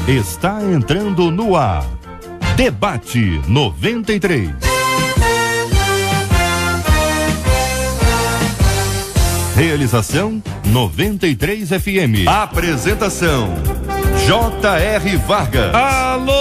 Está entrando no ar. Debate 93. Realização 93 FM. Apresentação J.R. Vargas. Alô,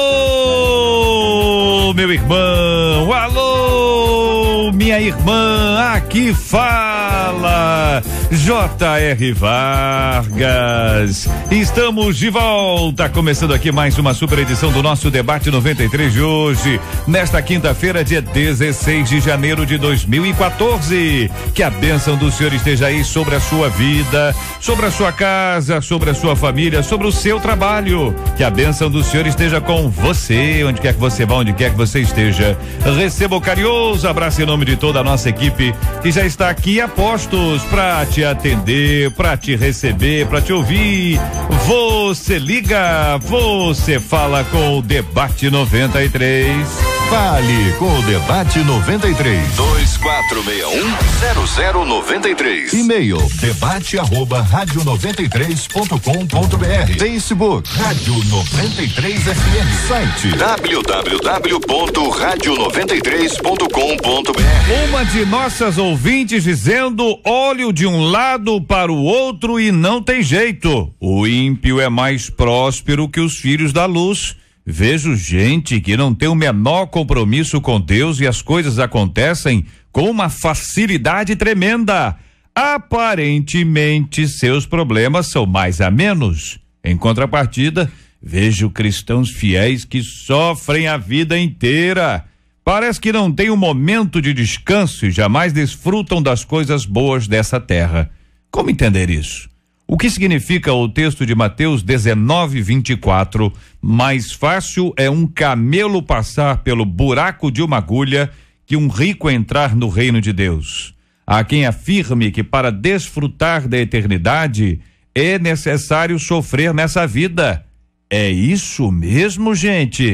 meu irmão, alô, minha irmã, aqui fala J.R. Vargas. Estamos de volta, começando aqui mais uma super edição do nosso Debate 93 de hoje, nesta quinta-feira, dia 16 de janeiro de 2014. Que a bênção do Senhor esteja aí sobre a sua vida, sobre a sua casa, sobre a sua família, sobre o seu trabalho. Que a bênção do Senhor esteja com você, onde quer que você vá, onde quer que você esteja. Receba o carinhoso abraço em nome de toda a nossa equipe que já está aqui a postos para te atender, para te receber, para te ouvir. Você liga, você fala com o Debate 93. Fale com o Debate 93. 2461-0093. E-mail debate@radio93.com.br. Facebook Rádio 93 FM. Site www.radio93.com.br. Uma de nossas ouvintes dizendo: olho de um lado para o outro e não tem jeito. O ímpio é mais próspero que os filhos da luz. Vejo gente que não tem o menor compromisso com Deus e as coisas acontecem com uma facilidade tremenda. Aparentemente, seus problemas são mais a menos. Em contrapartida, vejo cristãos fiéis que sofrem a vida inteira. Parece que não tem um momento de descanso e jamais desfrutam das coisas boas dessa terra. Como entender isso? O que significa o texto de Mateus 19:24? Mais fácil é um camelo passar pelo buraco de uma agulha que um rico entrar no reino de Deus. Há quem afirme que para desfrutar da eternidade é necessário sofrer nessa vida. É isso mesmo, gente?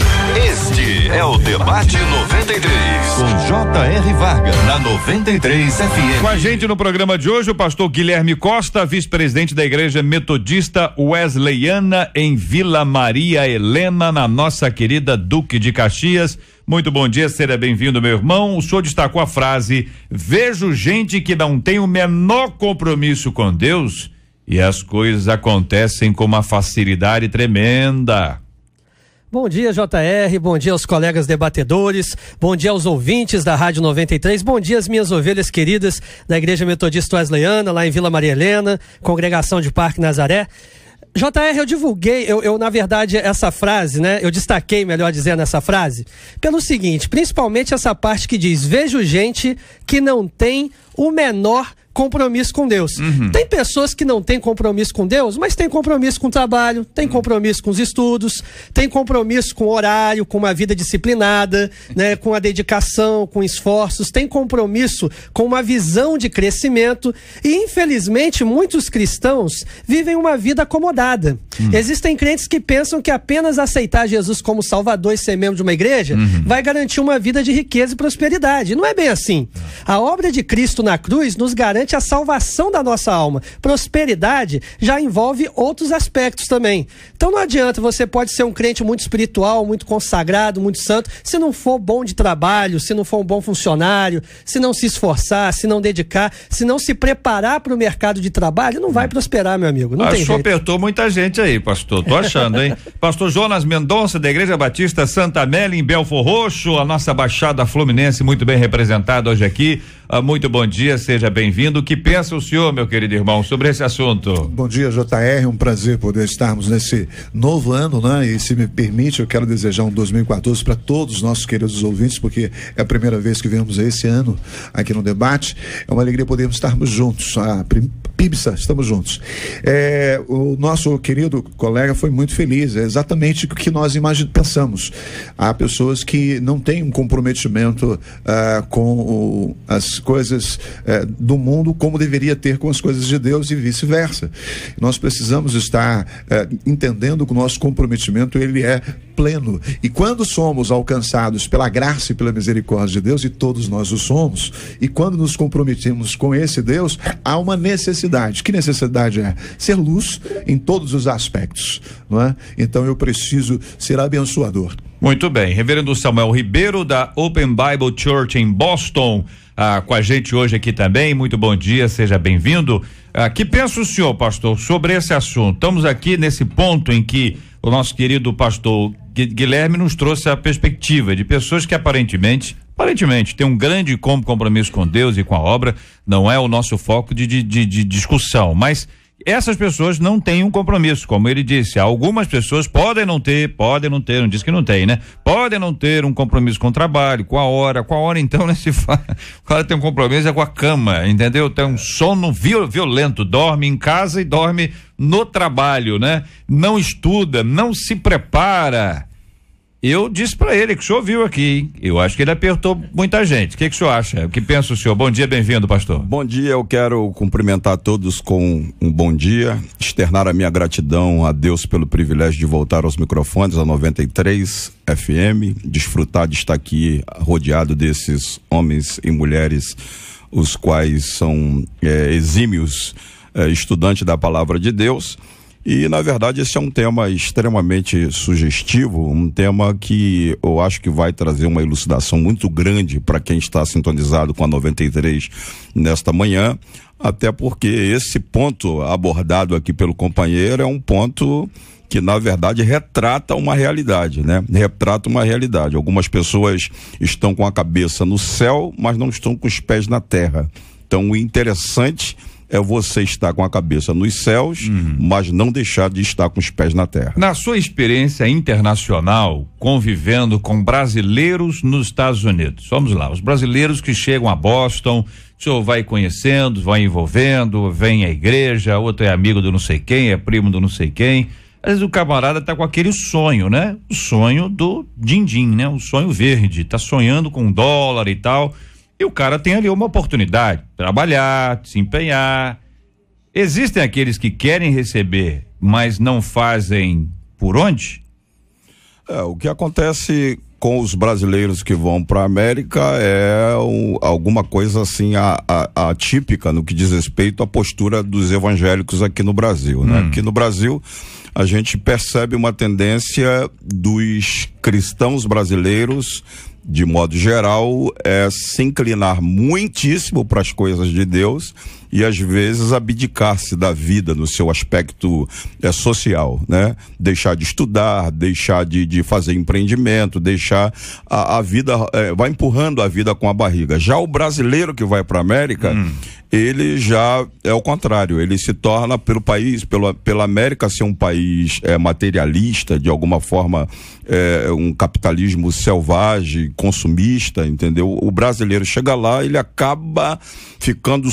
Este é o Debate 93 com J.R. Vargas na 93 FM. Com a gente no programa de hoje o pastor Guilherme Costa, vice-presidente da Igreja Metodista Wesleyana em Vila Maria Helena, na nossa querida Duque de Caxias. Muito bom dia, seja bem-vindo, meu irmão. O senhor destacou a frase: vejo gente que não tem o menor compromisso com Deus e as coisas acontecem com uma facilidade tremenda. Bom dia, JR, bom dia aos colegas debatedores, bom dia aos ouvintes da Rádio 93, bom dia às minhas ovelhas queridas da Igreja Metodista Wesleyana, lá em Vila Maria Helena, congregação de Parque Nazaré. JR, eu divulguei, na verdade, essa frase, né? Eu destaquei, melhor dizendo, essa frase, pelo seguinte, principalmente essa parte que diz: vejo gente que não tem o menor compromisso com Deus. Tem pessoas que não têm compromisso com Deus, mas tem compromisso com o trabalho, tem compromisso com os estudos, tem compromisso com o horário, com uma vida disciplinada, né, com a dedicação, com esforços, tem compromisso com uma visão de crescimento e, infelizmente, muitos cristãos vivem uma vida acomodada. Existem crentes que pensam que apenas aceitar Jesus como Salvador e ser membro de uma igreja vai garantir uma vida de riqueza e prosperidade. Não é bem assim. A obra de Cristo na cruz nos garante a salvação da nossa alma. Prosperidade já envolve outros aspectos também. Então não adianta, você pode ser um crente muito espiritual, muito consagrado, muito santo, se não for bom de trabalho, se não for um bom funcionário, se não se esforçar, se não dedicar, se não se preparar para o mercado de trabalho, não vai prosperar, meu amigo. Não tem jeito. Apertou muita gente aí, pastor. Tô achando, hein? Pastor Jonas Mendonça, da Igreja Batista Santa Amélia, em Belfor Roxo, a nossa Baixada Fluminense, muito bem representada hoje aqui. Muito bom dia, seja bem-vindo. O que pensa o senhor, meu querido irmão, sobre esse assunto? Bom dia, JR, um prazer poder estarmos nesse novo ano, né? E se me permite, eu quero desejar um 2014 para todos os nossos queridos ouvintes, porque é a primeira vez que vemos esse ano aqui no debate. É uma alegria podermos estarmos juntos. PIBSA, estamos juntos. O nosso querido colega foi muito feliz, é exatamente o que nós pensamos. Há pessoas que não têm um comprometimento com as coisas do mundo como deveria ter com as coisas de Deus e vice-versa. Nós precisamos estar entendendo que o nosso comprometimento ele é pleno, e quando somos alcançados pela graça e pela misericórdia de Deus, e todos nós o somos, e quando nos comprometemos com esse Deus, há uma necessidade necessidade. Que necessidade é? Ser luz em todos os aspectos, não é? Então eu preciso ser abençoador. Muito bem, reverendo Samuel Ribeiro da Open Bible Church em Boston, com a gente hoje aqui também. Muito bom dia, seja bem-vindo. Que pensa o senhor, pastor, sobre esse assunto? Estamos aqui nesse ponto em que o nosso querido pastor Guilherme nos trouxe a perspectiva de pessoas que aparentemente tem um grande compromisso com Deus e com a obra. Não é o nosso foco de discussão, mas essas pessoas não têm um compromisso, como ele disse. Algumas pessoas podem não ter, não disse que não tem, né? Podem não ter um compromisso com o trabalho, com a hora então, né? O cara tem um compromisso é com a cama, entendeu? Tem um sono violento, dorme em casa e dorme no trabalho, né? Não estuda, não se prepara. Eu disse pra ele que o senhor viu aqui, hein? Eu acho que ele apertou muita gente. O que o senhor acha? O que pensa o senhor? Bom dia, bem-vindo, pastor. Bom dia, eu quero cumprimentar todos com um bom dia, externar a minha gratidão a Deus pelo privilégio de voltar aos microfones, a 93 FM, desfrutar de estar aqui rodeado desses homens e mulheres, os quais são exímios estudantes da palavra de Deus. E, na verdade, esse é um tema extremamente sugestivo, um tema que eu acho que vai trazer uma elucidação muito grande para quem está sintonizado com a 93 nesta manhã, até porque esse ponto abordado aqui pelo companheiro é um ponto que, na verdade, retrata uma realidade, né? Retrata uma realidade. Algumas pessoas estão com a cabeça no céu, mas não estão com os pés na terra. Então, o interessante é você estar com a cabeça nos céus, mas não deixar de estar com os pés na terra. Na sua experiência internacional, convivendo com brasileiros nos Estados Unidos, vamos lá, os brasileiros que chegam a Boston, o senhor vai conhecendo, vai envolvendo, vem à igreja, outro é amigo do não sei quem, é primo do não sei quem. Às vezes o camarada tá com aquele sonho, né? O sonho do din-din, né? O sonho verde, tá sonhando com dólar e tal. E o cara tem ali uma oportunidade, trabalhar, se empenhar. Existem aqueles que querem receber, mas não fazem por onde? O que acontece com os brasileiros que vão para a América é alguma coisa assim atípica no que diz respeito à postura dos evangélicos aqui no Brasil, né? Aqui no Brasil a gente percebe uma tendência dos cristãos brasileiros, de modo geral, se inclinar muitíssimo para as coisas de Deus e às vezes abdicar-se da vida no seu aspecto social, né? Deixar de estudar, deixar de fazer empreendimento, deixar a vida, vai empurrando a vida com a barriga. Já o brasileiro que vai para a América, ele já é o contrário, ele se torna pela América ser um país materialista, de alguma forma um capitalismo selvagem, consumista, entendeu? O brasileiro chega lá, ele acaba ficando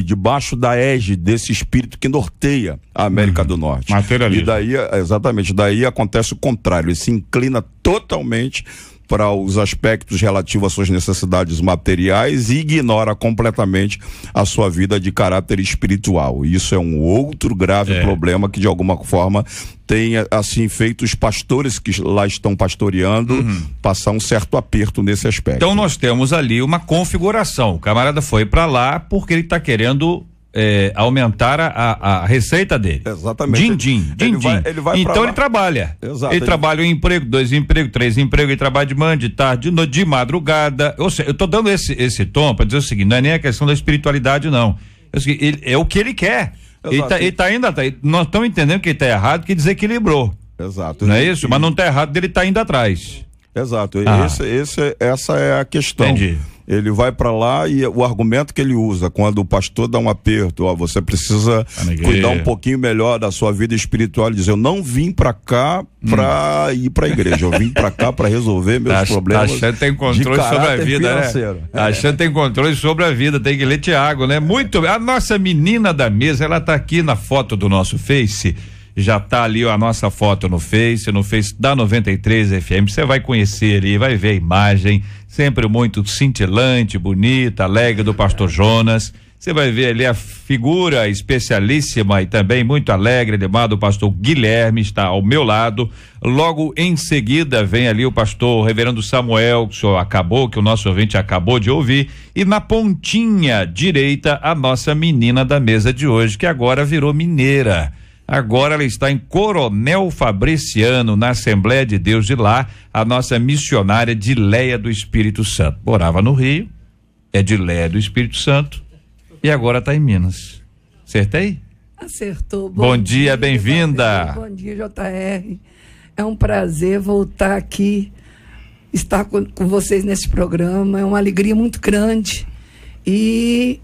debaixo da égide desse espírito que norteia a América do Norte. Materialista. E daí, exatamente, daí acontece o contrário, ele se inclina totalmente para os aspectos relativos às suas necessidades materiais e ignora completamente a sua vida de caráter espiritual. Isso é um outro grave problema que de alguma forma tem assim feito os pastores que lá estão pastoreando passar um certo aperto nesse aspecto. Então nós temos ali uma configuração. O camarada foi para lá porque ele está querendo aumentar a receita dele. Exatamente. Din-din. Ele vai então ele trabalha. Exato. Ele trabalha 1 emprego, 2 empregos, 3 empregos, ele trabalha de manhã, de tarde, de noite, de madrugada. Ou seja, eu tô dando esse tom para dizer o seguinte, não é nem a questão da espiritualidade, não. É o que ele quer. Ele tá indo atrás. Nós estamos entendendo que ele tá errado, que desequilibrou. Exato. Não é isso? Mas não tá errado dele tá indo atrás. Exato. Essa é a questão. Entendi. Ele vai para lá e o argumento que ele usa quando o pastor dá um aperto, você precisa cuidar um pouquinho melhor da sua vida espiritual, ele diz, eu não vim para cá para ir para a igreja, eu vim para cá para resolver meus problemas. Achando que tem controle sobre a vida, né? Achando que tem controle sobre a vida, tem que ler Tiago, né? Muito bem. A nossa menina da mesa, ela tá aqui na foto do nosso Face. Já tá ali a nossa foto no Face da 93 FM, você vai conhecer ali, vai ver a imagem, sempre muito cintilante, bonita, alegre, do pastor Jonas. Você vai ver ali a figura especialíssima e também muito alegre, animado, o pastor Guilherme está ao meu lado. Logo em seguida vem ali o pastor reverendo Samuel, que o nosso ouvinte acabou de ouvir, e na pontinha direita a nossa menina da mesa de hoje, que agora virou mineira. Agora ela está em Coronel Fabriciano, na Assembleia de Deus de lá, a nossa missionária Dileia do Espírito Santo. Morava no Rio, é Dileia do Espírito Santo e agora está em Minas. Acertei? Acertou. Bom dia, bem-vinda. Bom dia, JR. É um prazer voltar aqui, estar com vocês nesse programa. É uma alegria muito grande. E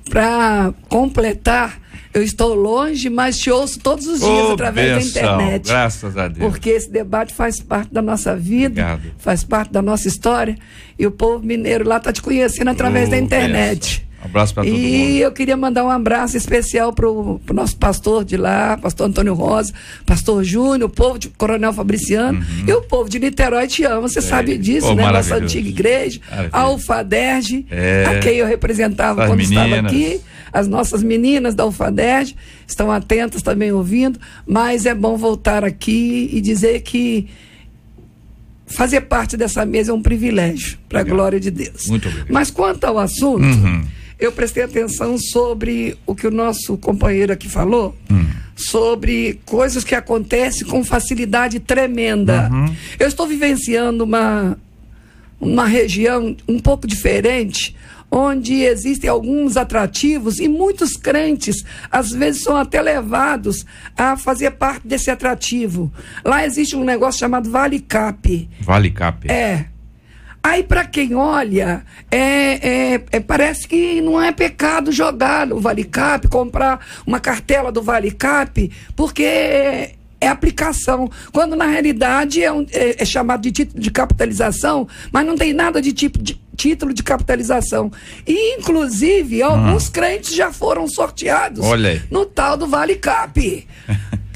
para completar, eu estou longe, mas te ouço todos os dias através da internet. Graças a Deus. Porque esse debate faz parte da nossa vida, Obrigado. Faz parte da nossa história. E o povo mineiro lá está te conhecendo através da internet. Um abraço para todo mundo. E eu queria mandar um abraço especial pro nosso pastor de lá, pastor Antônio Rosa, pastor Júnior, o povo de Coronel Fabriciano e o povo de Niterói te ama, você sabe disso, né? Nossa antiga igreja, a UFADERJ, a quem eu representava quando estava aqui. As nossas meninas da UFADERJ estão atentas também ouvindo, mas é bom voltar aqui e dizer que fazer parte dessa mesa é um privilégio, para a glória de Deus. Muito obrigado. Mas quanto ao assunto, eu prestei atenção sobre o que o nosso companheiro aqui falou, sobre coisas que acontecem com facilidade tremenda. Eu estou vivenciando uma região um pouco diferente, onde existem alguns atrativos e muitos crentes, às vezes, são até levados a fazer parte desse atrativo. Lá existe um negócio chamado Vale Cap. Vale Cap. É. Aí, para quem olha, parece que não é pecado jogar no Vale Cap, comprar uma cartela do Vale Cap, porque é aplicação, quando na realidade é chamado de título de capitalização, mas não tem nada de tipo de título de capitalização. E, inclusive, alguns crentes já foram sorteados no tal do Vale Cap.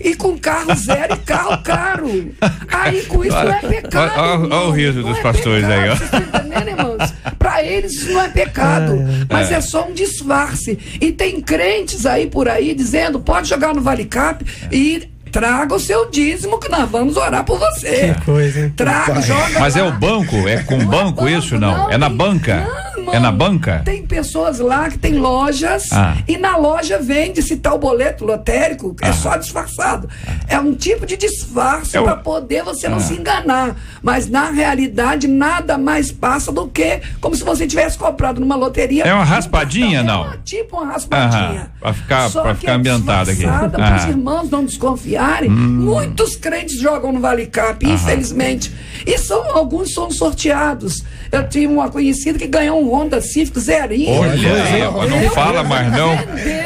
E com carro zero e carro caro. Aí, com isso, não é pecado. Olha o riso dos pastores aí, ó. Vocês estão entendendo, irmãos? Para eles, isso não é pecado. Mas é só um disfarce. E tem crentes aí por aí dizendo: pode jogar no Vale Cap e traga o seu dízimo que nós vamos orar por você. Que coisa, hein? Traga, joga. Mas lá. é o banco? É com banco isso, não? É na banca? Não, é na banca? Tem pessoas lá que tem lojas e na loja vende-se tal boleto lotérico, é só disfarçado. É um tipo de disfarce para poder você não se enganar. Mas na realidade nada mais passa do que como se você tivesse comprado numa loteria. É uma raspadinha, não? Tipo uma raspadinha. Para ficar ambientado aqui. Para os irmãos não desconfiarem, muitos crentes jogam no Vale Cap, infelizmente. E alguns são sorteados. Eu tinha uma conhecida que ganhou um Honda Civic zerinho. Olha, não fala mais não.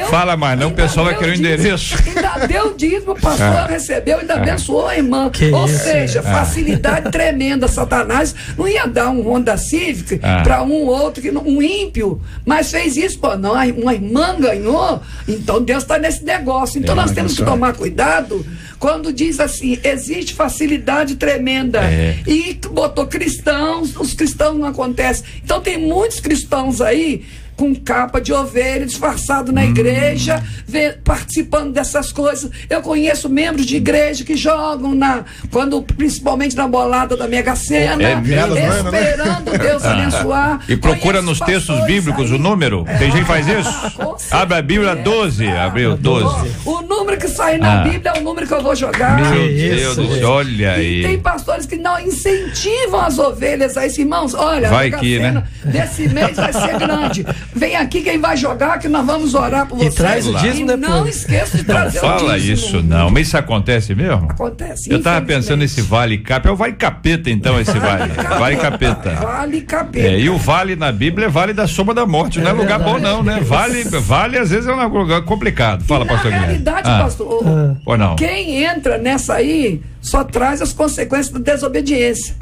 Fala mais não, o pessoal vai querer o endereço. Ainda deu dízimo, o pastor recebeu, ainda abençoou a irmã. Ou seja, facilidade tremenda. Satanás não ia dar um Honda Civic para um outro, um ímpio, mas fez isso, não, uma irmã ganhou, então Deus está nesse negócio. Então nós temos que tomar cuidado quando diz assim, existe facilidade tremenda e botou cristãos, os cristãos não acontecem. Então tem muitos cristãos aí com capa de ovelha, disfarçado na igreja, participando dessas coisas. Eu conheço membros de igreja que jogam principalmente na bolada da Mega Sena, esperando Deus abençoar. E procura nos textos bíblicos o número. Tem gente que faz isso? Abre a Bíblia 12, abriu 12. O número que sai na Bíblia é o número que eu vou jogar. Meu Deus do céu, olha aí. E tem pastores que não incentivam as ovelhas a esses irmãos. Olha, vai que, né? Desse mês vai ser grande. Vem aqui quem vai jogar, que nós vamos orar por vocês. E traz o dízimo depois. Não esqueça de trazer o dízimo. Não fala isso não, mas isso acontece mesmo? Acontece. Eu tava pensando nesse Vale Cap, é o Vale Capeta então esse Vale. Vale Capeta. Vale Capeta. E o Vale na Bíblia é Vale da Sombra da Morte, não é lugar bom não, né? Vale às vezes é um lugar complicado. Fala, pastor Guilherme. Na realidade, pastor, ou não? Quem entra nessa aí só traz as consequências da desobediência.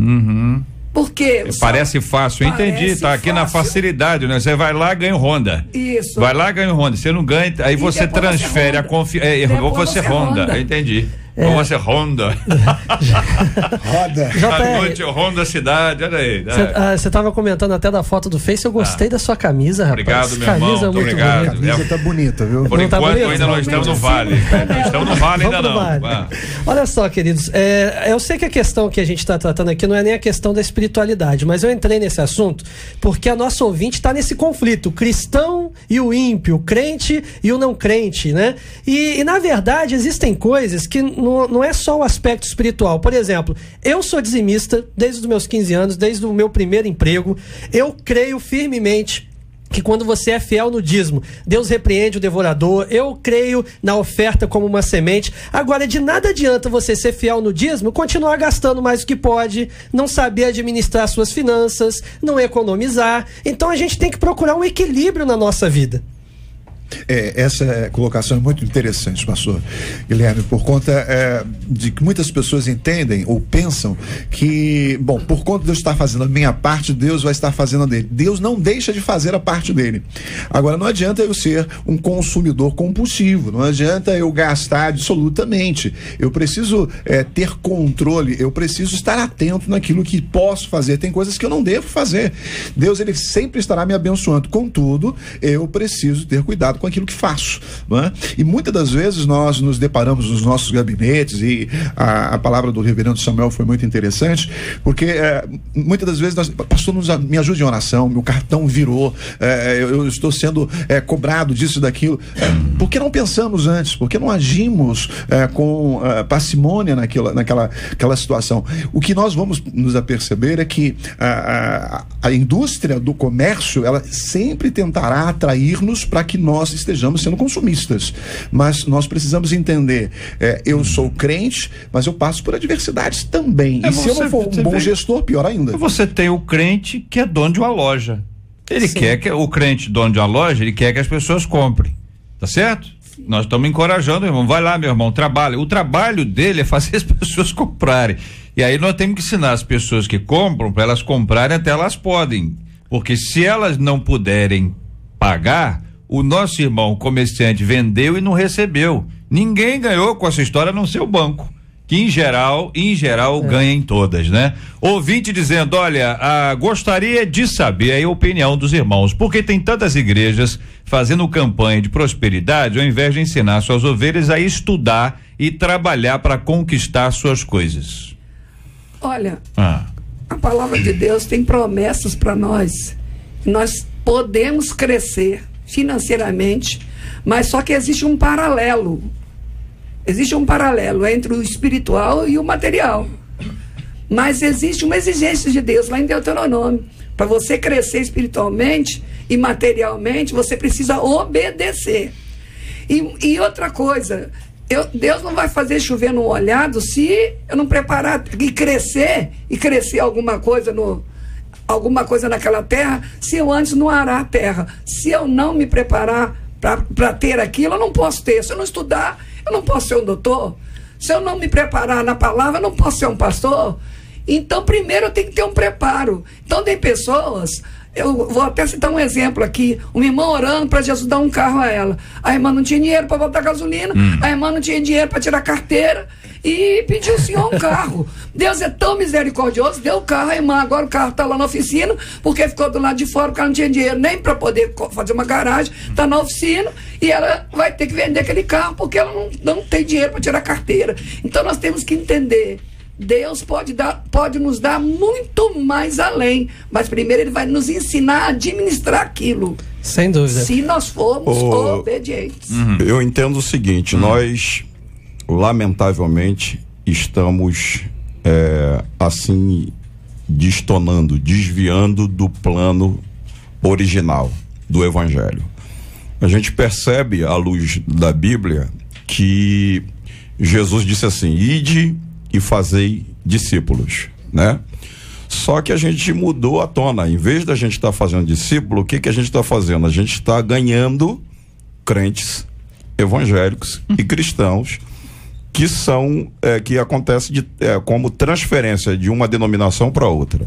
Porque parece fácil, entendi, tá aqui na facilidade, né? Você vai lá, ganha o Honda. Isso. Vai lá, ganha o Honda. Você não ganha, aí você transfere a confiança. Você Honda, eu entendi. Como você Honda. JR, Honda cidade, olha aí. Você estava comentando até da foto do Face, eu gostei da sua camisa, rapaz. Obrigado, meu camisa irmão, muito obrigado. bonita. A camisa tá bonita, viu? Por Não enquanto, tá bonito? ainda não estamos no vale. Não estamos no vale ainda não. Vale. Olha só, queridos, eu sei que a questão que a gente está tratando aqui não é nem a questão da espiritualidade, mas eu entrei nesse assunto porque a nossa ouvinte está nesse conflito, o cristão e o ímpio, o crente e o não crente, né? E na verdade existem coisas que não é só o aspecto espiritual. Por exemplo, eu sou dizimista desde os meus 15 anos, desde o meu primeiro emprego. Eu creio firmemente que quando você é fiel no dízimo, Deus repreende o devorador. Eu creio na oferta como uma semente. Agora, de nada adianta você ser fiel no dízimo, continuar gastando mais do que pode, não saber administrar suas finanças, não economizar. Então a gente tem que procurar um equilíbrio na nossa vida. Essa colocação é muito interessante, pastor Guilherme, por conta de que muitas pessoas entendem ou pensam que, bom, por conta de eu estar fazendo a minha parte, Deus vai estar fazendo a dele. Deus não deixa de fazer a parte dele. Agora, não adianta eu ser um consumidor compulsivo, não adianta eu gastar absolutamente. Eu preciso ter controle, eu preciso estar atento naquilo que posso fazer. Tem coisas que eu não devo fazer. Deus, ele sempre estará me abençoando. Contudo, eu preciso ter cuidado com aquilo que faço, não é? E muitas das vezes nós nos deparamos nos nossos gabinetes, e a palavra do reverendo Samuel foi muito interessante, porque muitas das vezes pastor, me ajude em oração, meu cartão virou, eu estou sendo cobrado disso e daquilo. Por que não pensamos antes? Por que não agimos com parcimônia naquela situação? O que nós vamos nos aperceber é que a indústria do comércio, ela sempre tentará atrair-nos para que nós estejamos sendo consumistas, mas nós precisamos entender, eu sou crente, mas eu passo por adversidades também, e se eu não for um bom gestor, pior ainda. Você tem o crente que é dono de uma loja, ele quer que o crente dono de uma loja, ele quer que as pessoas comprem, tá certo? Sim. Nós estamos encorajando, irmão, vai lá, meu irmão, trabalha. O trabalho dele é fazer as pessoas comprarem, e aí nós temos que ensinar as pessoas que compram para elas comprarem até elas podem, porque se elas não puderem pagar, o nosso irmão comerciante vendeu e não recebeu. Ninguém ganhou com essa história, a não ser o banco, que em geral ganha em todas, né? Ouvinte dizendo, olha, gostaria de saber a opinião dos irmãos, porque tem tantas igrejas fazendo campanha de prosperidade, ao invés de ensinar suas ovelhas a estudar e trabalhar para conquistar suas coisas. Olha, a palavra de Deus tem promessas para nós. Nós podemos crescer financeiramente, mas só que existe um paralelo entre o espiritual e o material, mas existe uma exigência de Deus lá em Deuteronômio, para você crescer espiritualmente e materialmente, você precisa obedecer. E outra coisa, Deus não vai fazer chover no molhado se eu não preparar e crescer alguma coisa naquela terra, se eu antes não arar a terra. Se eu não me preparar para ter aquilo, eu não posso ter. Se eu não estudar, eu não posso ser um doutor. Se eu não me preparar na palavra, eu não posso ser um pastor. Então, primeiro eu tenho que ter um preparo. Então, tem pessoas, eu vou até citar um exemplo aqui, uma irmã orando para Jesus dar um carro a ela. A irmã não tinha dinheiro para botar gasolina, a irmã não tinha dinheiro para tirar carteira, e pediu ao Senhor um carro. Deus é tão misericordioso, deu o carro à irmã. Agora o carro está lá na oficina, porque ficou do lado de fora, porque ela não tinha dinheiro nem para poder fazer uma garagem, está na oficina, e ela vai ter que vender aquele carro, porque ela não tem dinheiro para tirar carteira. Então nós temos que entender, Deus pode nos dar muito mais além, mas primeiro ele vai nos ensinar a administrar aquilo. Sem dúvida. Se nós formos obedientes. Eu entendo o seguinte, nós lamentavelmente estamos assim desviando do plano original do Evangelho. A gente percebe à luz da Bíblia que Jesus disse assim, ide e fazei discípulos, né? Só que a gente mudou a tona. Em vez da gente estar fazendo discípulo, o que a gente está fazendo? A gente está ganhando crentes evangélicos e cristãos que são, que acontece como transferência de uma denominação para outra.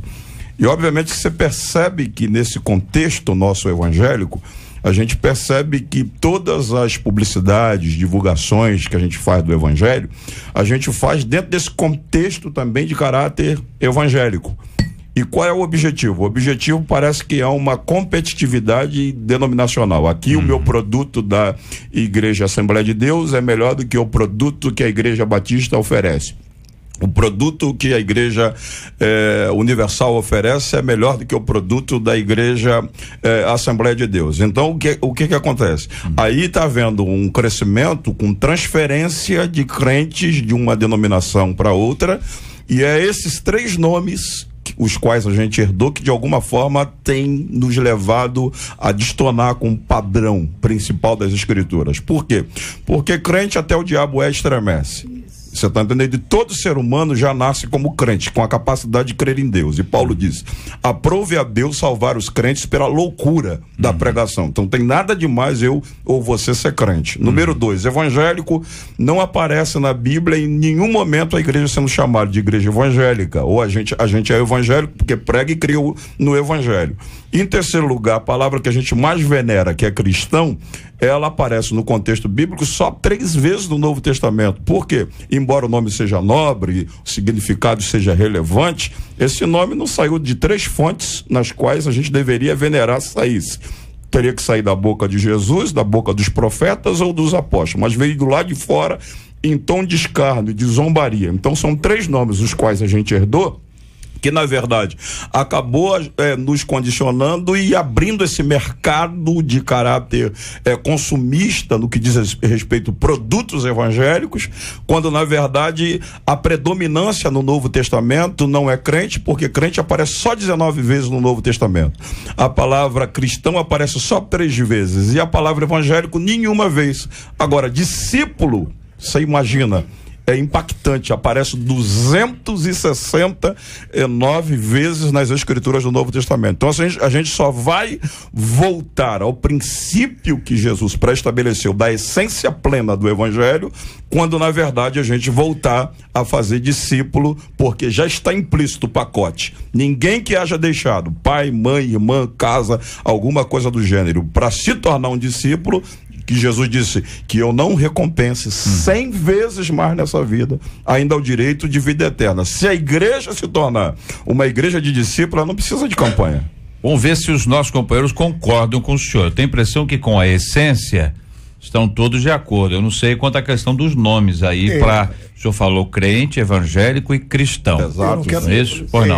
E obviamente você percebe que nesse contexto nosso evangélico, a gente percebe que todas as publicidades, divulgações que a gente faz do evangelho, a gente faz dentro desse contexto também de caráter evangélico. E qual é o objetivo? O objetivo parece que é uma competitividade denominacional. Aqui o meu produto da Igreja Assembleia de Deus é melhor do que o produto que a Igreja Batista oferece. O produto que a Igreja Universal oferece é melhor do que o produto da Igreja Assembleia de Deus. Então, o que acontece? Aí está havendo um crescimento com transferência de crentes de uma denominação para outra, e é esses três nomes os quais a gente herdou, que de alguma forma tem nos levado a destonar com o padrão principal das Escrituras. Por quê? Porque crente até o diabo estremece. Você está entendendo? E todo ser humano já nasce como crente, com a capacidade de crer em Deus. E Paulo diz: aprove a Deus salvar os crentes pela loucura da pregação. Então tem nada demais eu ou você ser crente. Número 2, evangélico não aparece na Bíblia em nenhum momento a igreja sendo chamada de igreja evangélica. Ou a gente é evangélico porque prega e cria no evangelho. Em terceiro lugar, a palavra que a gente mais venera, que é cristão, ela aparece no contexto bíblico só 3 vezes no Novo Testamento. Por quê? Embora o nome seja nobre, o significado seja relevante, esse nome não saiu de 3 fontes nas quais a gente deveria venerar saísse. Teria que sair da boca de Jesus, da boca dos profetas ou dos apóstolos, mas veio do lado de fora em tom de escárnio, de zombaria. Então são 3 nomes os quais a gente herdou, que na verdade acabou nos condicionando e abrindo esse mercado de caráter consumista no que diz respeito a produtos evangélicos, quando na verdade a predominância no Novo Testamento não é crente, porque crente aparece só 19 vezes no Novo Testamento. A palavra cristão aparece só 3 vezes e a palavra evangélico nenhuma vez. Agora, discípulo, você imagina, é impactante, aparece 269 vezes nas Escrituras do Novo Testamento. Então a gente só vai voltar ao princípio que Jesus pré-estabeleceu da essência plena do Evangelho quando na verdade a gente voltar a fazer discípulo, porque já está implícito o pacote. Ninguém que haja deixado pai, mãe, irmã, casa, alguma coisa do gênero, para se tornar um discípulo, que Jesus disse que eu não recompense 100 vezes mais nessa vida, ainda o direito de vida eterna. Se a igreja se tornar uma igreja de discípulos, ela não precisa de campanha. Vamos ver se os nossos companheiros concordam com o senhor. Eu tenho a impressão que com a essência estão todos de acordo. Eu não sei quanto à questão dos nomes aí, o senhor falou crente, evangélico e cristão. Exato.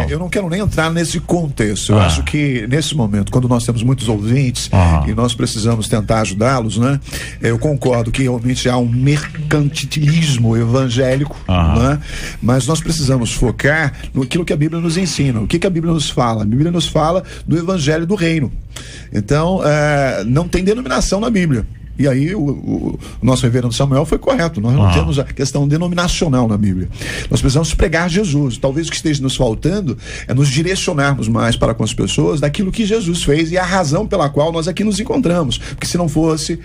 Eu não quero nem entrar nesse contexto. Eu acho que nesse momento, quando nós temos muitos ouvintes e nós precisamos tentar ajudá-los, né? Eu concordo que realmente há um mercantilismo evangélico, né? Mas nós precisamos focar naquilo que a Bíblia nos ensina. O que a Bíblia nos fala? A Bíblia nos fala do evangelho do reino. Então, não tem denominação na Bíblia. E aí o nosso reverendo Samuel foi correto. Nós não temos a questão denominacional na Bíblia. Nós precisamos pregar Jesus. Talvez o que esteja nos faltando é nos direcionarmos mais para com as pessoas daquilo que Jesus fez e a razão pela qual nós aqui nos encontramos. Porque se não fosse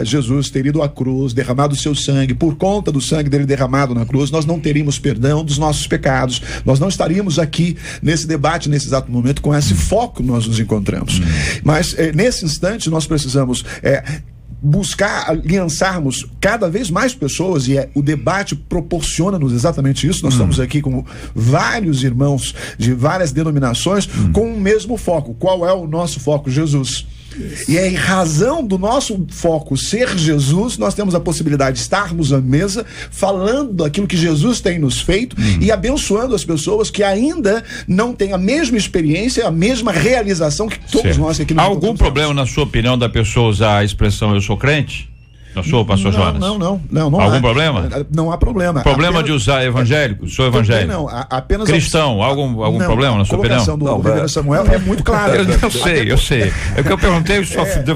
Jesus ter ido à cruz, derramado o seu sangue, por conta do sangue dele derramado na cruz, nós não teríamos perdão dos nossos pecados. Nós não estaríamos aqui nesse debate, nesse exato momento, com esse foco que nós nos encontramos. Mas nesse instante nós precisamos buscar aliançarmos cada vez mais pessoas, e o debate proporciona-nos exatamente isso. Nós estamos aqui com vários irmãos de várias denominações com o mesmo foco. Qual é o nosso foco? Jesus. E é em razão do nosso foco ser Jesus, nós temos a possibilidade de estarmos à mesa falando aquilo que Jesus tem nos feito e abençoando as pessoas que ainda não têm a mesma experiência, a mesma realização que todos nós aqui. Há algum problema, na sua opinião, da pessoa usar a expressão eu sou crente? Na sua, pastor Jonas? Não algum problema? Não há problema. Problema de usar evangélico? Sou evangélico? Não, apenas cristão, algum problema na sua opinião? A colocação do reverendo Samuel é muito clara. Eu sei. É o que eu perguntei,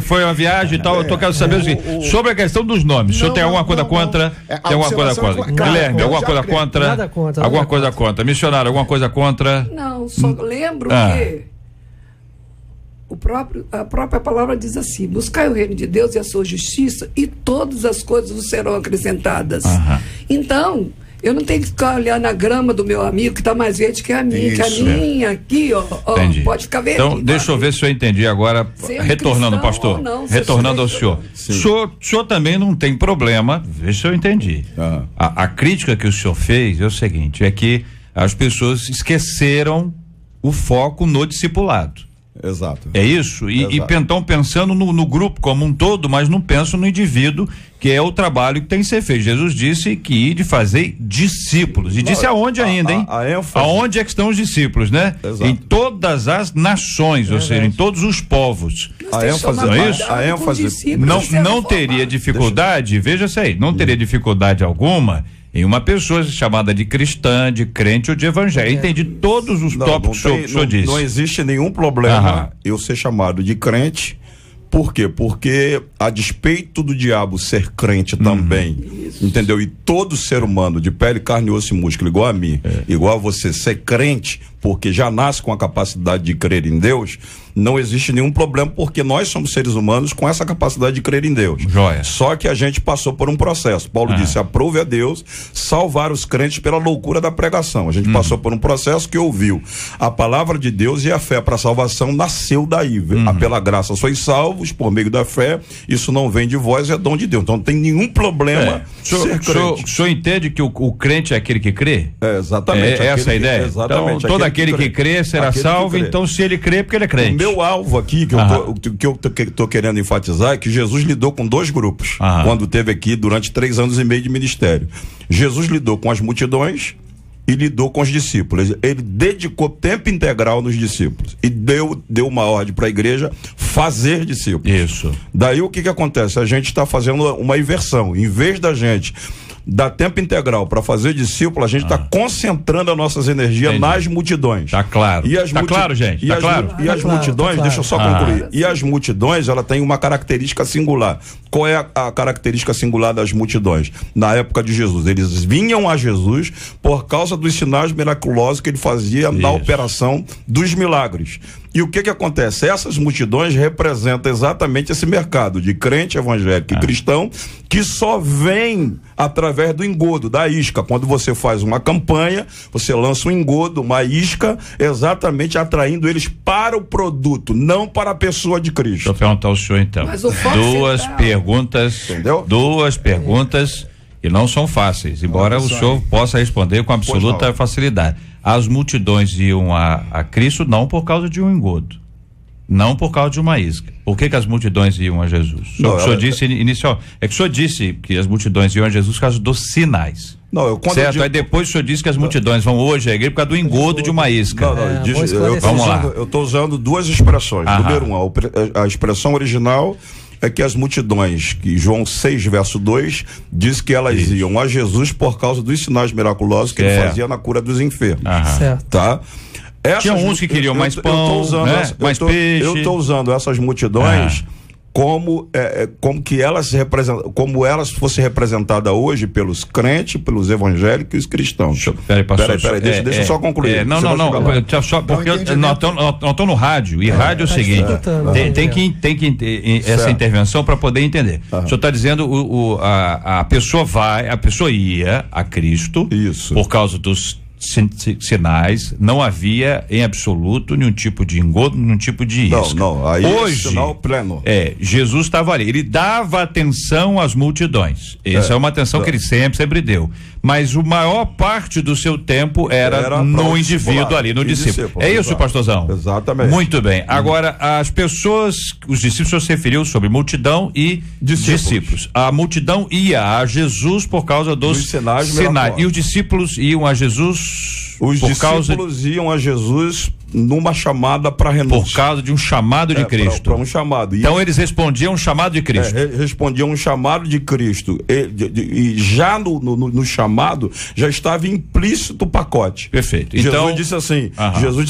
foi uma viagem e tal, eu quero saber sobre a questão dos nomes. O senhor tem alguma coisa contra? Tem alguma coisa contra? Guilherme, alguma coisa contra? Nada contra. Alguma coisa contra? Missionário, alguma coisa contra? Não, só lembro que a própria palavra diz assim: buscai o reino de Deus e a sua justiça, e todas as coisas vos serão acrescentadas. Então, Eu não tenho que ficar olhando a grama do meu amigo que está mais verde que a minha. Isso, que a minha aqui, ó, pode ficar verde. Então, deixa eu ver se eu entendi agora, retornando, pastor, retornando ao senhor. O senhor também não tem problema, veja se eu entendi. A crítica que o senhor fez é o seguinte, é que as pessoas esqueceram o foco no discipulado. Exato. É isso? E estão pensando no grupo como um todo, mas não pensam no indivíduo, que é o trabalho que tem que ser feito. Jesus disse que ia de fazer discípulos. E disse aonde ainda, hein? Aonde é que estão os discípulos, né? Exato. Em todas as nações, ou seja, em todos os povos. A ênfase, não é isso? A ênfase. Não teria dificuldade, veja-se aí, não teria dificuldade alguma em uma pessoa chamada de cristã, de crente ou de evangélico. Entendi todos os tópicos que o senhor disse. Não existe nenhum problema eu ser chamado de crente. Por quê? Porque a despeito do diabo ser crente também, entendeu? E todo ser humano de pele, carne, osso e músculo, igual a mim, igual a você, ser crente, porque já nasce com a capacidade de crer em Deus, não existe nenhum problema, porque nós somos seres humanos com essa capacidade de crer em Deus. Joia. Só que a gente passou por um processo. Paulo disse, aprove a Deus salvar os crentes pela loucura da pregação. A gente passou por um processo que ouviu a palavra de Deus, e a fé para a salvação nasceu daí. Pela graça sois salvos por meio da fé, isso não vem de vós, é dom de Deus. Então não tem nenhum problema ser crente. O senhor entende que o crente é aquele que crê? Exatamente. Essa a ideia? Exatamente. Então, todo aquele que crê será salvo, então se ele crê, porque ele é crente. O meu alvo aqui, que eu tô querendo enfatizar, é que Jesus lidou com dois grupos, quando teve aqui durante 3 anos e meio de ministério. Jesus lidou com as multidões e lidou com os discípulos. Ele dedicou tempo integral nos discípulos e deu uma ordem para a igreja fazer discípulos. Isso. Daí o que acontece? A gente está fazendo uma inversão. Em vez da gente dar tempo integral para fazer discípulo, a gente está concentrando as nossas energias nas multidões. Tá claro. Tá claro, gente. E as multidões, deixa eu só concluir. E as multidões, ela tem uma característica singular. Qual é a característica singular das multidões? Na época de Jesus, eles vinham a Jesus por causa dos sinais miraculosos que ele fazia na operação dos milagres. E o que acontece? Essas multidões representam exatamente esse mercado de crente evangélico e cristão, que só vem através do engodo, da isca. Quando você faz uma campanha, você lança um engodo, uma isca, exatamente atraindo eles para o produto, não para a pessoa de Cristo. Deixa eu perguntar ao senhor então. Duas perguntas, entendeu? Duas perguntas que não são fáceis, embora o senhor possa responder com absoluta facilidade. As multidões iam a Cristo não por causa de um engodo, não por causa de uma isca. Por que as multidões iam a Jesus? O senhor disse inicial, que o senhor disse que as multidões iam a Jesus por causa dos sinais. Certo, aí depois o senhor disse que as multidões vão hoje à igreja por causa do engodo de uma isca. Vamos lá. Eu estou usando duas expressões. Número 1, a expressão original é que as multidões, que João 6, verso 2, diz que elas iam a Jesus por causa dos sinais miraculosos que ele fazia na cura dos enfermos. Tá? Tinha uns que queriam mais pão, mais peixe. Eu estou usando essas multidões como que elas representam, como elas fossem representadas hoje pelos crentes, pelos evangélicos e os cristãos. Peraí, deixa eu só concluir. Não, só porque nós estamos no rádio, e rádio é o seguinte, tem que essa intervenção para poder entender. O senhor está dizendo a pessoa ia a Cristo por causa dos sinais, não havia em absoluto nenhum tipo de engodo, nenhum tipo de isca. Aí hoje, sinal pleno. Jesus estava ali, ele dava atenção às multidões. Essa é uma atenção que ele sempre deu. Mas a maior parte do seu tempo era no indivíduo ali, no discípulo. É isso, pastorzão? Exatamente. Muito bem. Agora, as pessoas, os discípulos se referiu sobre multidão e discípulos. A multidão ia a Jesus por causa dos sinais. E os discípulos iam a Jesus iam a Jesus numa chamada para renúncia. Por causa de um chamado de Cristo. Para um chamado. Então eles respondiam um chamado de Cristo. Respondiam um chamado de Cristo. E já no chamado já estava implícito o pacote. Perfeito. Jesus disse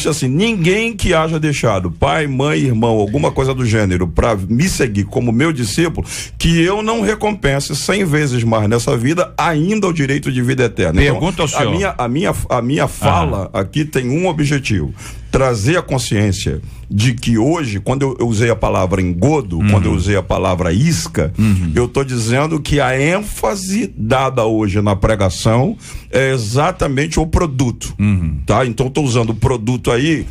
assim: ninguém que haja deixado pai, mãe, irmão, alguma coisa do gênero, para me seguir como meu discípulo, que eu não recompense 100 vezes mais nessa vida, ainda o direito de vida eterna. Pergunta ao senhor. A minha fala aqui tem um objetivo: trazer a consciência de que hoje, quando eu usei a palavra engodo, quando eu usei a palavra isca, eu estou dizendo que a ênfase dada hoje na pregação é exatamente o produto, tá? Então estou usando o produto aí,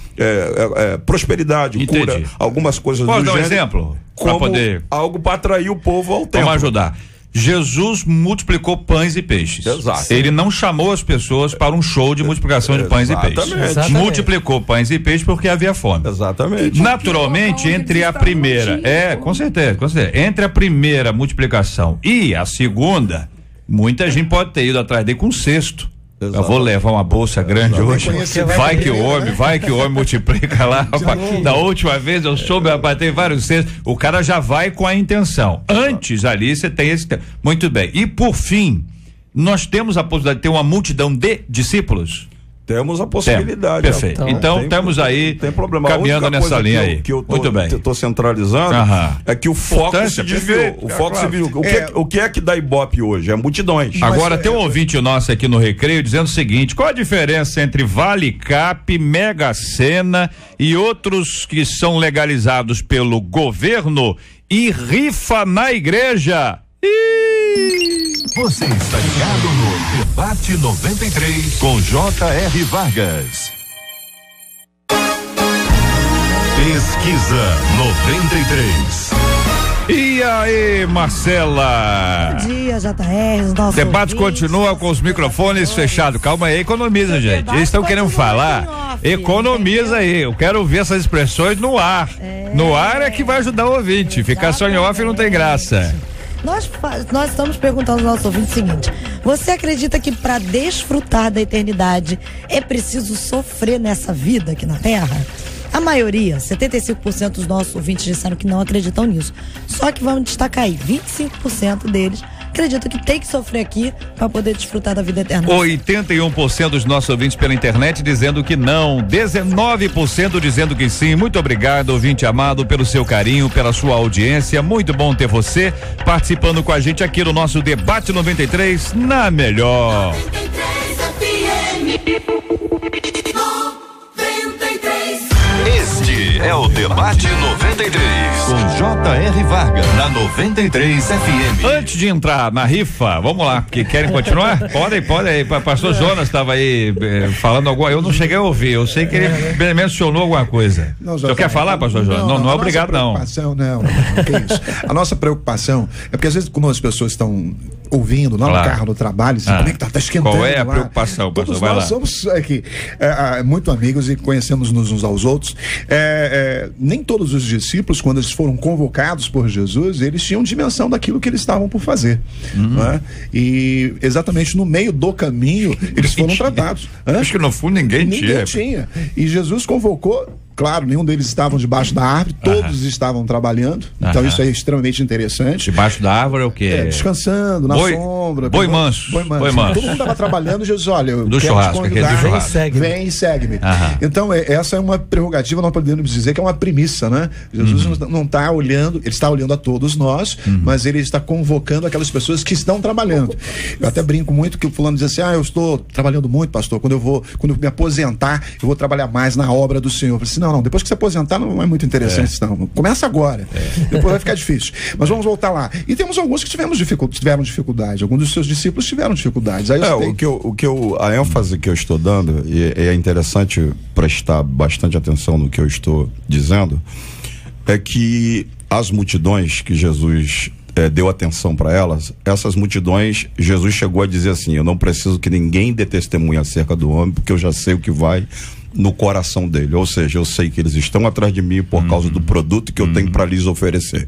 prosperidade, entendi, cura, algumas coisas do gênero. Pode dar um exemplo? Como poder... algo para atrair o povo ao templo. Vamos ajudar. Jesus multiplicou pães e peixes. Exato. Ele não chamou as pessoas para um show de multiplicação de pães e peixes. Exatamente. Multiplicou pães e peixes porque havia fome. Exatamente. Naturalmente, entre a primeira, com certeza, entre a primeira multiplicação e a segunda, muita gente pode ter ido atrás dele com um cesto. Eu vou levar uma bolsa grande hoje. Vai que o homem multiplica lá, rapaz. Da última vez eu soube, rapaz, tem vários cestos. O cara já vai com a intenção. Antes ali você tem esse. Muito bem. E por fim, nós temos a possibilidade de ter uma multidão de discípulos? Temos a possibilidade. Perfeito. Então estamos aí tem problema. Caminhando nessa linha aí. Muito bem. Eu estou centralizando é que o foco se desviou. O foco se desviou. O que é que dá Ibope hoje? É multidões. Agora tem um ouvinte nosso aqui no Recreio dizendo o seguinte: qual a diferença entre Vale Cap, Mega Sena e outros que são legalizados pelo governo e rifa na igreja? Você está ligado no Debate 93 com J.R. Vargas. Pesquisa 93. E aí, Marcela? Bom dia, JR. Debate continua com os microfones fechados. Calma aí, economiza, gente. Eles estão querendo falar, economiza aí. Eu quero ver essas expressões no ar. No ar é que vai ajudar o ouvinte. Ficar só em off não tem graça. Nós estamos perguntando ao nosso ouvinte o seguinte: você acredita que para desfrutar da eternidade é preciso sofrer nessa vida aqui na Terra? A maioria, 75% dos nossos ouvintes disseram que não acreditam nisso. Só que vamos destacar aí, 25% deles acreditam que tem que sofrer aqui para poder desfrutar da vida eterna. 81% dos nossos ouvintes pela internet dizendo que não, 19% dizendo que sim. Muito obrigado, ouvinte amado, pelo seu carinho, pela sua audiência. Muito bom ter você participando com a gente aqui no nosso Debate 93 na Melhor. 93 FM. Este é o Debate 93 com J.R. Vargas na 93 FM. Antes de entrar na rifa, vamos lá, que querem continuar? Pode aí. Pastor Jonas estava aí falando alguma, eu não cheguei a ouvir, eu sei que ele mencionou alguma coisa. O senhor quer falar, pastor Jonas? Não é obrigado, não. Não, que isso. A nossa preocupação é porque às vezes quando as pessoas estão ouvindo lá no carro, no trabalho, assim, como é que tá esquentando. Qual é a lá? preocupação, pastor? Todos nós somos aqui muito amigos e conhecemos uns aos outros. Nem todos os discípulos, quando eles foram convocados por Jesus, eles tinham dimensão daquilo que eles estavam por fazer. Né? E exatamente no meio do caminho, eles foram tratados. Acho que no fundo ninguém tinha. E Jesus convocou. Claro, nenhum deles estavam debaixo da árvore, todos estavam trabalhando. Então isso é extremamente interessante. Debaixo da árvore é o quê? Descansando, na sombra. Boi manso. Todo mundo estava trabalhando, Jesus, olha, eu do quero churrasco, te convidar, vem e segue-me. Então, essa é uma prerrogativa, nós podemos dizer que é uma premissa, né? Jesus não está olhando, ele está olhando a todos nós, mas ele está convocando aquelas pessoas que estão trabalhando. Eu até brinco muito que o fulano diz assim: eu estou trabalhando muito, pastor, quando eu me aposentar, eu vou trabalhar mais na obra do Senhor. Eu falei assim, não, depois que se aposentar não é muito interessante isso, não. Começa agora. Depois vai ficar difícil. Mas vamos voltar lá. E temos alguns que tiveram dificuldade. Alguns dos seus discípulos tiveram dificuldades. Aí a ênfase que eu estou dando, e é interessante prestar bastante atenção no que eu estou dizendo, é que as multidões que Jesus deu atenção para elas, essas multidões, Jesus chegou a dizer assim: eu não preciso que ninguém dê testemunho acerca do homem, porque eu já sei o que vai no coração dele, ou seja, eu sei que eles estão atrás de mim por causa do produto que eu tenho para lhes oferecer,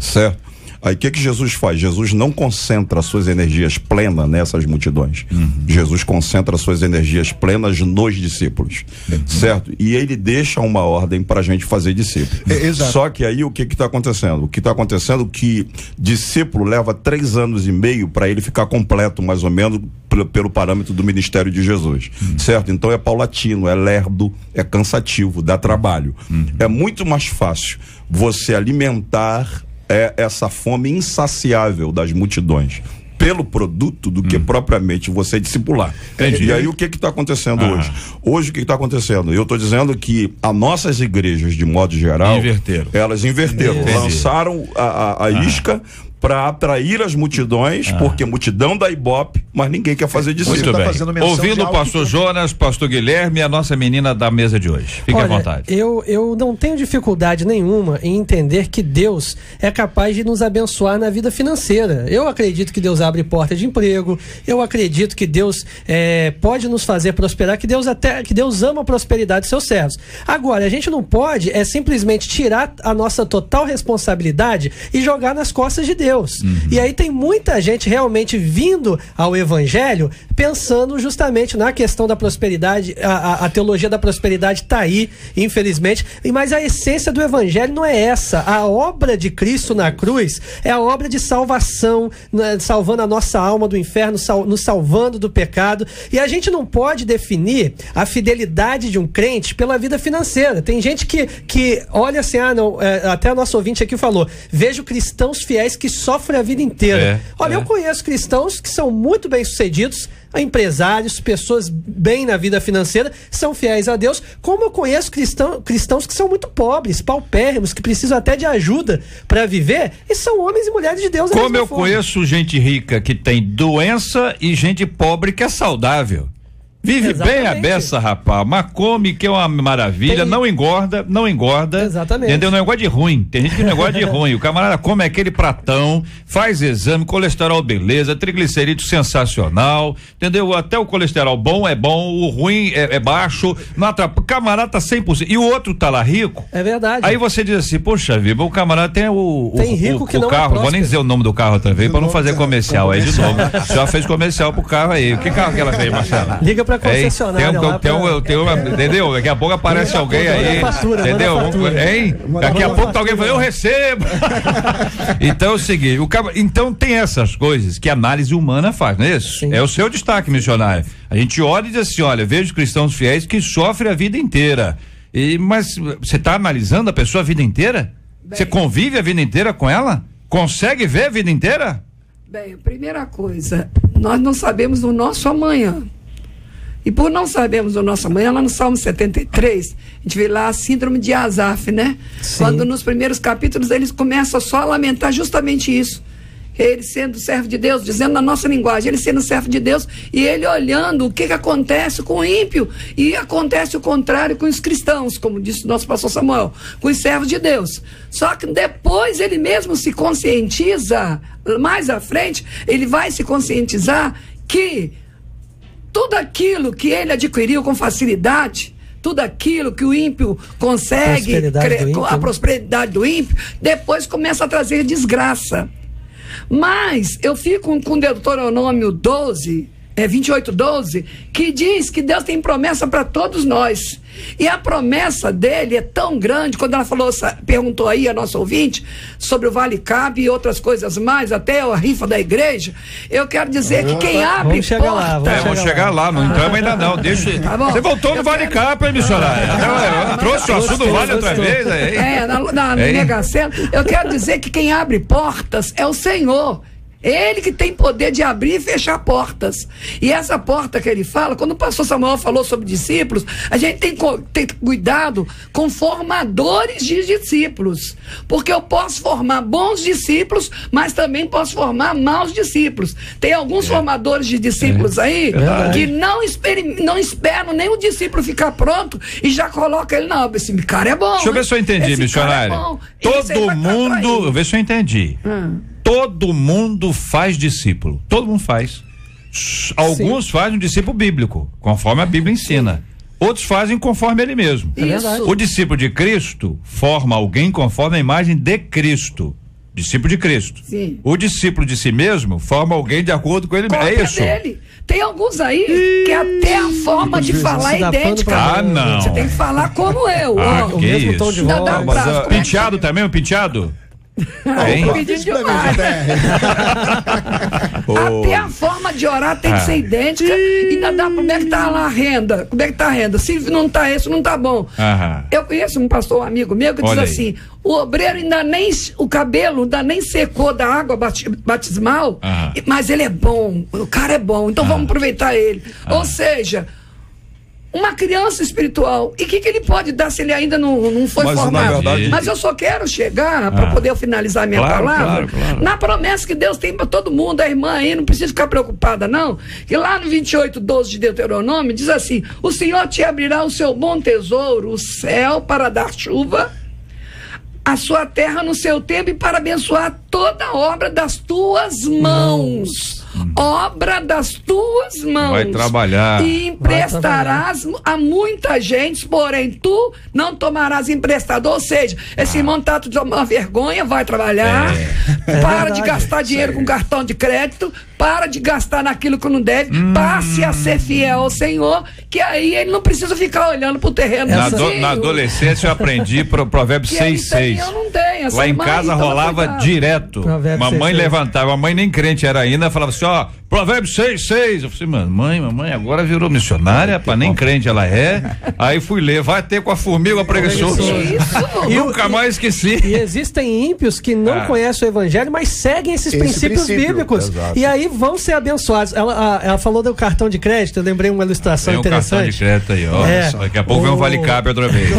certo? Aí o que Jesus faz? Jesus não concentra suas energias plenas nessas multidões. Jesus concentra suas energias plenas nos discípulos, certo? E ele deixa uma ordem para a gente fazer discípulo. Só que aí o que está acontecendo? O que está acontecendo é que discípulo leva 3 anos e meio para ele ficar completo, mais ou menos, pelo parâmetro do ministério de Jesus, certo? Então é paulatino, é lerdo, é cansativo, dá trabalho. É muito mais fácil você alimentar essa fome insaciável das multidões pelo produto do que propriamente você discipular. Entendi. E aí o que está acontecendo hoje? Hoje o que está acontecendo? Eu estou dizendo que as nossas igrejas, de modo geral, elas inverteram, lançaram a isca para atrair as multidões, porque multidão da Ibope, mas ninguém quer fazer discípulo. Muito bem. Ouvindo o pastor Jonas, pastor Guilherme e a nossa menina da mesa de hoje. Fique à vontade. Eu não tenho dificuldade nenhuma em entender que Deus é capaz de nos abençoar na vida financeira. Eu acredito que Deus abre porta de emprego, eu acredito que Deus pode nos fazer prosperar, que Deus ama a prosperidade dos seus servos. Agora, a gente não pode simplesmente tirar a nossa total responsabilidade e jogar nas costas de Deus. E aí tem muita gente realmente vindo ao evangelho pensando justamente na questão da prosperidade. A teologia da prosperidade está aí, infelizmente, mas a essência do evangelho não é essa. A obra de Cristo na cruz é a obra de salvação, salvando a nossa alma do inferno, nos salvando do pecado. E a gente não pode definir a fidelidade de um crente pela vida financeira. Tem gente que olha assim, até a nossa ouvinte aqui falou, vejo cristãos fiéis que sofrem a vida inteira. Eu conheço cristãos que são muito bem-sucedidos, empresários, pessoas bem na vida financeira, são fiéis a Deus, como eu conheço cristãos que são muito pobres, paupérrimos, que precisam até de ajuda para viver, e são homens e mulheres de Deus. Como eu conheço gente rica que tem doença e gente pobre que é saudável. Vive bem a beça, rapaz, mas come que é uma maravilha, não engorda. Exatamente. Entendeu? Não é negócio de ruim, tem gente que não gosta de ruim, o camarada come aquele pratão, faz exame, colesterol beleza, triglicerídeo sensacional, entendeu? Até o colesterol bom, o ruim é baixo, não atrapalha, o camarada tá 100%, e o outro tá lá rico. É verdade. Aí você diz assim, poxa vida, o camarada tem rico que não carro, vou nem dizer o nome do carro outra vez, pra não fazer comercial aí de novo, já fez comercial pro carro aí, que carro que ela fez, Marcelo? Liga pra concessionária entendeu? Daqui a pouco aparece alguém aí, entendeu? Daqui a pouco alguém fala, eu recebo. Então é o seguinte, então tem essas coisas que a análise humana faz, não é isso? Sim. É o seu destaque, missionário. A gente olha e diz assim, olha, vejo cristãos fiéis que sofrem a vida inteira. Mas você está analisando a pessoa a vida inteira? Você convive a vida inteira com ela? Consegue ver a vida inteira? Bem, a primeira coisa, nós não sabemos o nosso amanhã. E por não sabermos o nosso amanhã, lá no Salmo 73, a gente vê lá a síndrome de Asaf, né? Sim. Quando nos primeiros capítulos eles começam só a lamentar justamente isso. Ele sendo servo de Deus, dizendo na nossa linguagem, ele sendo servo de Deus e ele olhando o que acontece com o ímpio. E acontece o contrário com os cristãos, como disse o nosso pastor Samuel, com os servos de Deus. Só que depois ele mesmo se conscientiza, mais à frente, ele vai se conscientizar que tudo aquilo que ele adquiriu com facilidade, tudo aquilo que o ímpio consegue, a prosperidade do ímpio, depois começa a trazer desgraça. Mas eu fico com Deuteronômio 28:12, que diz que Deus tem promessa para todos nós. E a promessa dele é tão grande, quando ela perguntou aí a nossa ouvinte sobre o Vale Cap e outras coisas mais, até a rifa da igreja, eu quero dizer que quem abre vamos chegar lá, não entramos ainda não, deixa. Tá bom. Você voltou no Vale Cap, hein, missionário? Trouxe o assunto do Vale outra vez. Na Mega Sena, eu quero dizer que quem abre portas é o Senhor. Ele que tem poder de abrir e fechar portas. E essa porta que ele fala, quando o pastor Samuel falou sobre discípulos, a gente tem que ter cuidado com formadores de discípulos. Porque eu posso formar bons discípulos, mas também posso formar maus discípulos. Tem alguns formadores de discípulos aí que não esperam nem o discípulo ficar pronto e já coloca ele, não, esse cara é bom. Deixa eu ver se eu entendi, missionário. Todo mundo, ver se eu entendi. Todo mundo faz discípulo. Todo mundo faz. Alguns fazem um discípulo bíblico, conforme a Bíblia ensina. Outros fazem conforme ele mesmo. Isso. O discípulo de Cristo forma alguém conforme a imagem de Cristo. Discípulo de Cristo. Sim. O discípulo de si mesmo forma alguém de acordo com ele mesmo. É isso. Dele. Tem alguns aí que até a forma de falar é idêntica. Ah, não. Você tem que falar como eu. Que o mesmo isso. tom de voz. Penteado também, o penteado? Pedindo demais. Até a forma de orar tem que ser idêntica. E ainda dá, como é que tá lá a renda? Como é que tá a renda? Se não tá isso, não tá bom. Eu conheço um pastor, um amigo meu, que diz assim: o obreiro ainda nem, o cabelo ainda nem secou da água batismal, mas ele é bom, o cara é bom, então vamos aproveitar ele. Ou seja, uma criança espiritual, e o que ele pode dar se ele ainda não foi formado? Mas eu só quero chegar, para poder finalizar a minha palavra, na promessa que Deus tem para todo mundo. A irmã aí não precisa ficar preocupada não, que lá no 28:12 de Deuteronômio diz assim: o Senhor te abrirá o seu bom tesouro, o céu, para dar chuva a sua terra no seu tempo, e para abençoar toda a obra das tuas mãos. Obra das tuas mãos. Vai trabalhar. E emprestarás a muita gente, porém tu não tomarás emprestado. Ou seja, esse irmão tá de uma vergonha, vai trabalhar, para de gastar dinheiro com cartão de crédito, para de gastar naquilo que não deve, passe a ser fiel ao Senhor, que aí ele não precisa ficar olhando pro terreno. Na adolescência eu aprendi provérbio 6:6. Eu não tenho. Lá em casa rolava direto. Mamãe levantava, a mãe nem crente era ainda, falava assim: ó, provérbio 6:6. Eu falei: mamãe agora virou missionária, pá, nem crente ela é. Aí fui ler, vai ter com a formiga preguiçoso. Nunca mais esqueci. E existem ímpios que não conhecem o evangelho, mas seguem esses princípios bíblicos. Exato. E aí vão ser abençoados. Ela falou do cartão de crédito, eu lembrei uma ilustração interessante. Cartão de crédito aí, ó. Daqui a pouco vem um vale-cabe outra vez.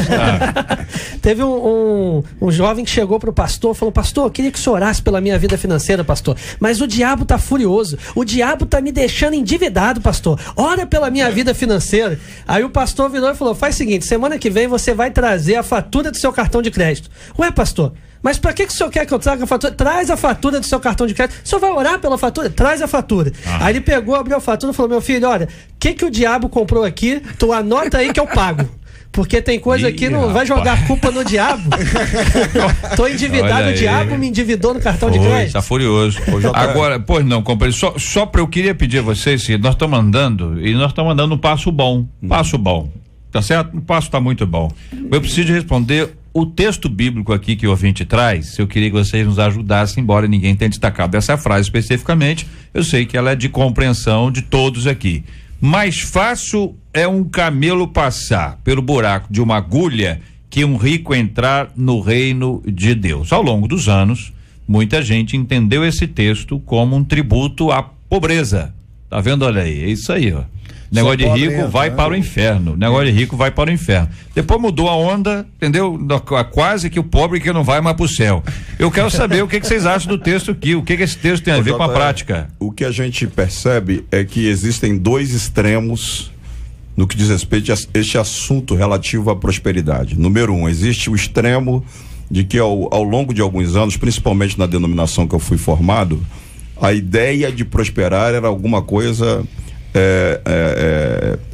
Teve um jovem que chegou pro pastor, falou: pastor, eu queria que o senhor orasse pela minha vida financeira, pastor, mas o diabo tá furioso, o diabo tá me deixando endividado, pastor, ora pela minha vida financeira. Aí o pastor virou e falou: faz o seguinte, semana que vem você vai trazer a fatura do seu cartão de crédito. Ué, pastor, mas para que o senhor quer que eu traga a fatura? Traz a fatura do seu cartão de crédito. O senhor vai orar pela fatura? Traz a fatura. Aí ele pegou, abriu a fatura e falou: meu filho, olha, o que o diabo comprou aqui, tu anota aí que eu pago. Porque tem coisa que não vai jogar culpa no diabo. Tô endividado, o diabo me endividou no cartão de crédito. Tá furioso. Agora, pois não, companheiro, só eu queria pedir a vocês, nós estamos andando um passo bom. Passo bom. Tá certo? O passo tá muito bom. Eu preciso responder o texto bíblico aqui que o ouvinte traz. Eu queria que vocês nos ajudassem, embora ninguém tenha destacado essa frase especificamente. Eu sei que ela é de compreensão de todos aqui. Mais fácil é um camelo passar pelo buraco de uma agulha que um rico entrar no reino de Deus. Ao longo dos anos, muita gente entendeu esse texto como um tributo à pobreza. Tá vendo? Olha aí, é isso aí, ó. Negócio de rico vai para o inferno. Negócio de rico vai para o inferno. Depois mudou a onda, entendeu? Quase que o pobre que não vai mais pro céu. Eu quero saber o que vocês acham do texto aqui. O que esse texto tem a ver com a prática? O que a gente percebe é que existem dois extremos no que diz respeito a este assunto relativo à prosperidade. Número um, existe o extremo de que ao longo de alguns anos, principalmente na denominação que eu fui formado, a ideia de prosperar era alguma coisa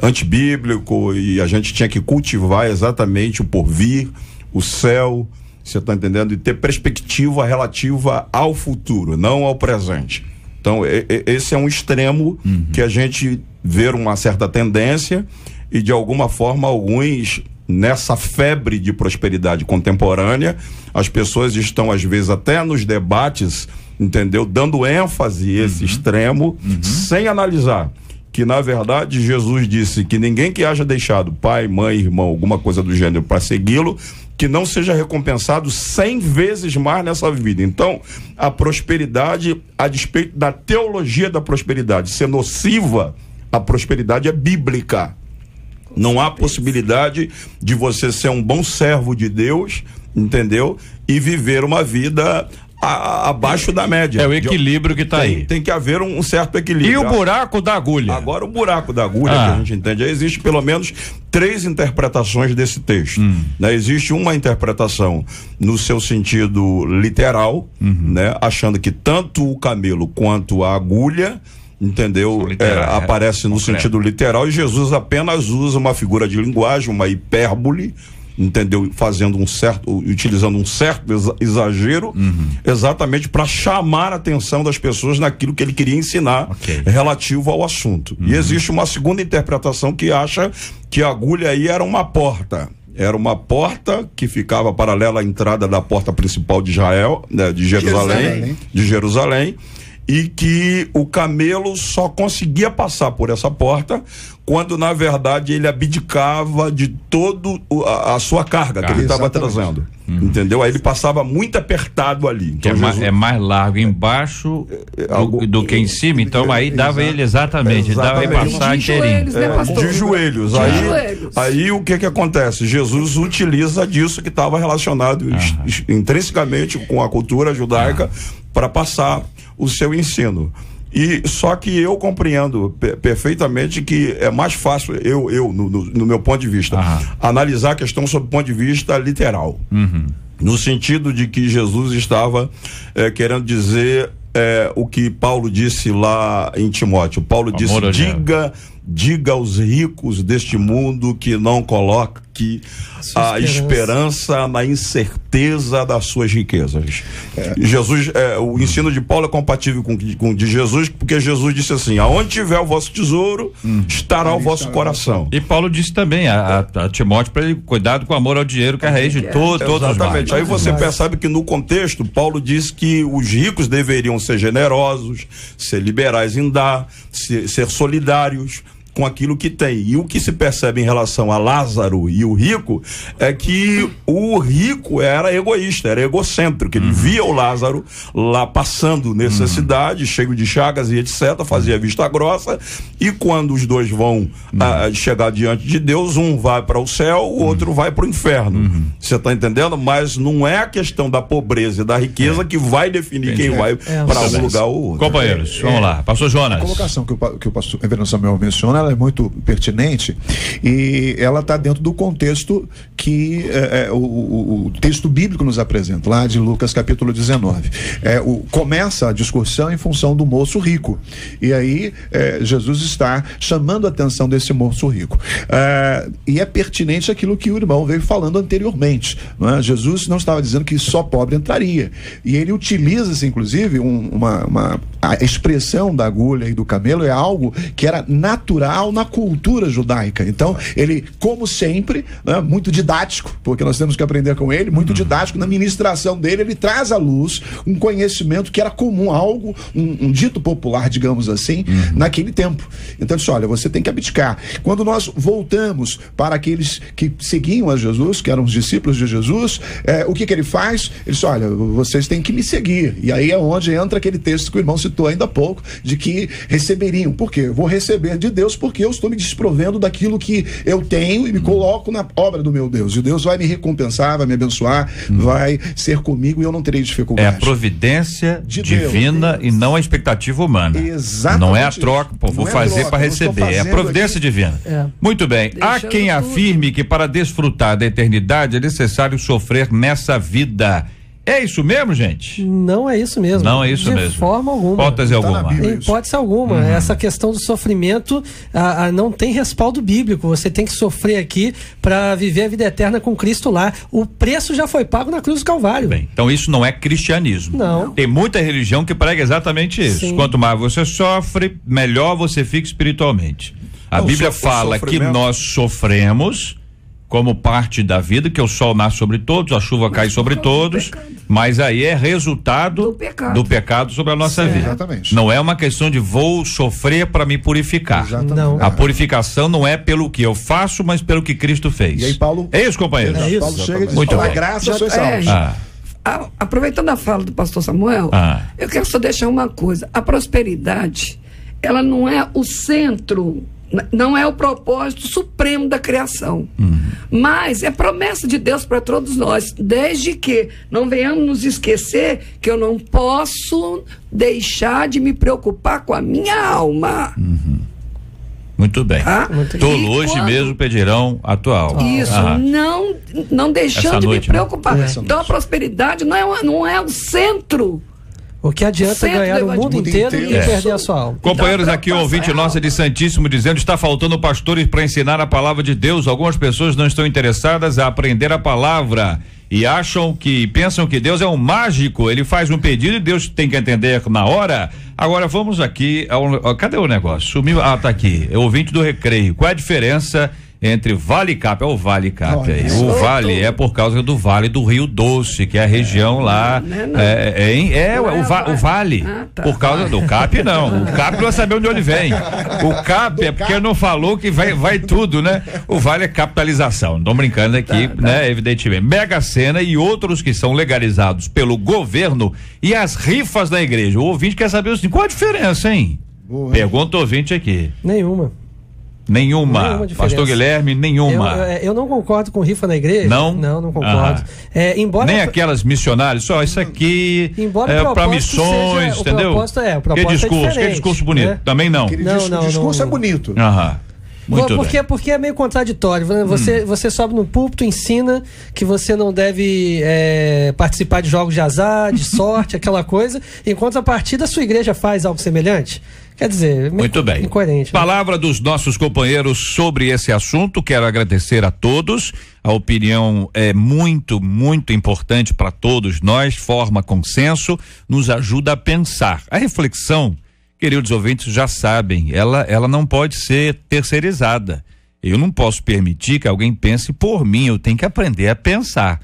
antibíblico, e a gente tinha que cultivar exatamente o porvir, o céu, você está entendendo? E ter perspectiva relativa ao futuro, não ao presente. Então, esse é um extremo que a gente vê uma certa tendência, e de alguma forma alguns, nessa febre de prosperidade contemporânea, as pessoas estão às vezes até nos debates, entendeu? Dando ênfase a esse extremo, sem analisar que na verdade Jesus disse que ninguém que haja deixado pai, mãe, irmão, alguma coisa do gênero para segui-lo, que não seja recompensado 100 vezes mais nessa vida. Então, a prosperidade, a despeito da teologia da prosperidade ser nociva, a prosperidade é bíblica. Não há possibilidade de você ser um bom servo de Deus, entendeu? E viver uma vida abaixo da média. É o equilíbrio que está aí. Tem que haver um certo equilíbrio. E o buraco da agulha? Agora, o buraco da agulha, que a gente entende, existe pelo menos 3 interpretações desse texto. Né? Existe uma interpretação no seu sentido literal, né? Achando que tanto o camelo quanto a agulha, entendeu? Aparece no sentido literal, e Jesus apenas usa uma figura de linguagem, uma hipérbole, entendeu? Utilizando um certo exagero, exatamente para chamar a atenção das pessoas naquilo que ele queria ensinar, relativo ao assunto. E existe uma segunda interpretação que acha que a agulha aí era uma porta. Era uma porta que ficava paralela à entrada da porta principal de Israel, né, de Jerusalém, e que o camelo só conseguia passar por essa porta quando, na verdade, ele abdicava de toda a sua carga que ele estava trazendo. Entendeu? Aí ele passava muito apertado ali. Então, é mais largo embaixo do que em cima, então aí dava ele dava ele passar inteirinho. De joelhos. Aí o que acontece? Jesus utiliza disso que estava relacionado intrinsecamente com a cultura judaica para passar o seu ensino. E só que eu compreendo perfeitamente que é mais fácil, no meu ponto de vista, analisar a questão sob o ponto de vista literal. No sentido de que Jesus estava querendo dizer o que Paulo disse lá em Timóteo. Paulo disse: diga aos ricos deste mundo que não coloque a esperança na incerteza das suas riquezas. Jesus, o ensino de Paulo é compatível com o de Jesus, porque Jesus disse assim: aonde tiver o vosso tesouro, estará o vosso coração. E Paulo disse também a Timóteo para ele: cuidado com o amor ao dinheiro, que é a raiz de todos os males. Aí você percebe que no contexto, Paulo diz que os ricos deveriam ser generosos, ser liberais em dar, ser solidários com aquilo que tem. E o que se percebe em relação a Lázaro e o rico é que o rico era egoísta, era egocêntrico. Ele via o Lázaro lá passando necessidade, cheio de chagas e etc., fazia vista grossa, e quando os dois vão chegar diante de Deus, um vai para o céu, o outro vai para o inferno. Você está entendendo? Mas não é a questão da pobreza e da riqueza que vai definir quem vai para um lugar ou outro. Companheiros, vamos lá. Pastor Jonas. A colocação que o pastor Reverendo Samuel menciona, ela é muito pertinente e ela está dentro do contexto que o texto bíblico nos apresenta, lá de Lucas capítulo 19. Começa a discussão em função do moço rico, e aí Jesus está chamando a atenção desse moço rico, e é pertinente aquilo que o irmão veio falando anteriormente, não é? Jesus não estava dizendo que só pobre entraria, e ele utiliza-se inclusive a expressão da agulha e do camelo é algo que era natural na cultura judaica. Então ele, como sempre, né, muito didático, porque nós temos que aprender com ele, muito didático na ministração dele, ele traz à luz um conhecimento que era comum, algo, um dito popular, digamos assim, naquele tempo. Então ele disse: olha, você tem que abdicar. Quando nós voltamos para aqueles que seguiam a Jesus, que eram os discípulos de Jesus, o que ele faz? Ele disse: olha, vocês têm que me seguir. E aí é onde entra aquele texto que o irmão citou ainda há pouco, de que receberiam. Por quê? Eu vou receber de Deus porque eu estou me desprovendo daquilo que eu tenho e me coloco na obra do meu Deus. E Deus vai me recompensar, vai me abençoar, vai ser comigo e eu não terei dificuldade. É a providência divina e não a expectativa humana. Exatamente. Não é a troca, vou fazer para receber. É a providência divina. Muito bem. Há quem afirme que para desfrutar da eternidade é necessário sofrer nessa vida. É isso mesmo, gente? Não é isso mesmo. Não é isso mesmo. De forma alguma. Hipótese alguma. Em hipótese alguma. Essa questão do sofrimento não tem respaldo bíblico. Você tem que sofrer aqui para viver a vida eterna com Cristo lá. O preço já foi pago na cruz do Calvário. Bem, então isso não é cristianismo. Não. Tem muita religião que prega exatamente isso. Sim. Quanto mais você sofre, melhor você fica espiritualmente. A Bíblia fala que nós sofremos como parte da vida, que o sol nasce sobre todos, a chuva cai sobre todos, mas aí é resultado do pecado sobre a nossa vida. Exatamente. Não é uma questão de vou sofrer para me purificar. Não. A purificação não é pelo que eu faço, mas pelo que Cristo fez. E aí Paulo... É isso, companheiros? É isso. Paulo chega e diz: muito bem. Graça sois salvos. Aproveitando a fala do pastor Samuel, eu quero só deixar uma coisa: a prosperidade, ela não é o centro, não é o propósito supremo da criação, mas é promessa de Deus para todos nós, desde que não venhamos nos esquecer que eu não posso deixar de me preocupar com a minha alma. Muito bem. Todos hoje mesmo pedirão a tua alma. Isso, não deixando de me preocupar. Então a prosperidade não é o centro. O que adianta ganhar o mundo inteiro e perder a sua alma? Companheiros, aqui o ouvinte nosso de Santíssimo dizendo: está faltando pastores para ensinar a palavra de Deus. Algumas pessoas não estão interessadas a aprender a palavra e pensam que Deus é um mágico. Ele faz um pedido e Deus tem que atender na hora. Agora vamos aqui cadê o negócio? Sumiu. Tá aqui. É o ouvinte do Recreio. Qual é a diferença entre Vale e Capri. O Vale e Capri aí. O Vale é por causa do Vale do Rio Doce, que é a região lá. O Vale. Por causa do Capri, não. O Capri vai saber onde ele vem. O Capri é porque não falou que vai tudo, né? O Vale é capitalização. Não tô brincando aqui, né? Evidentemente. Mega Sena e outros que são legalizados pelo governo e as rifas da igreja. O ouvinte quer saber assim, qual a diferença, hein? Boa. Pergunta o ouvinte aqui. Nenhuma. Pastor Guilherme, nenhuma. Eu não concordo com rifa na igreja. Não? Não concordo. Embora nem aquelas missionárias, só isso aqui para missões, entendeu? O propósito que discurso bonito. Né? Também não. O discurso é bonito. Muito porque é meio contraditório. Você sobe no púlpito, ensina que você não deve participar de jogos de azar, de sorte, aquela coisa, enquanto a partir da sua igreja faz algo semelhante. Quer dizer, muito bem. Incoerente. Palavra dos nossos companheiros sobre esse assunto. Quero agradecer a todos. A opinião é muito, muito importante para todos nós, forma consenso, nos ajuda a pensar. A reflexão, queridos ouvintes, já sabem, ela não pode ser terceirizada. Eu não posso permitir que alguém pense por mim, eu tenho que aprender a pensar.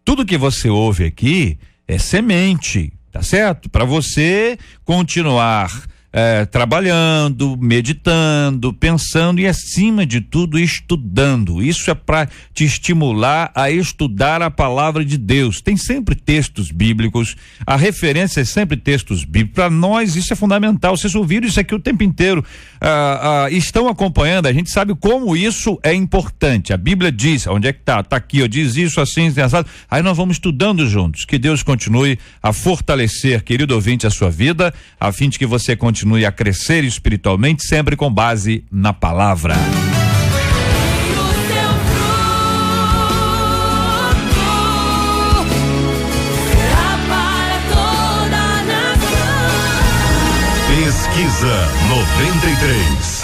Tudo que você ouve aqui é semente, tá certo? Para você continuar trabalhando, meditando, pensando e, acima de tudo, estudando. Isso é para te estimular a estudar a palavra de Deus. Tem sempre textos bíblicos, a referência é sempre textos bíblicos. Para nós isso é fundamental. Vocês ouviram isso aqui o tempo inteiro, estão acompanhando, a gente sabe como isso é importante. A Bíblia diz, onde é que tá aqui, diz isso assim, aí nós vamos estudando juntos. Que Deus continue a fortalecer, querido ouvinte, a sua vida, a fim de que você continue a crescer espiritualmente, sempre com base na palavra. Pesquisa 93.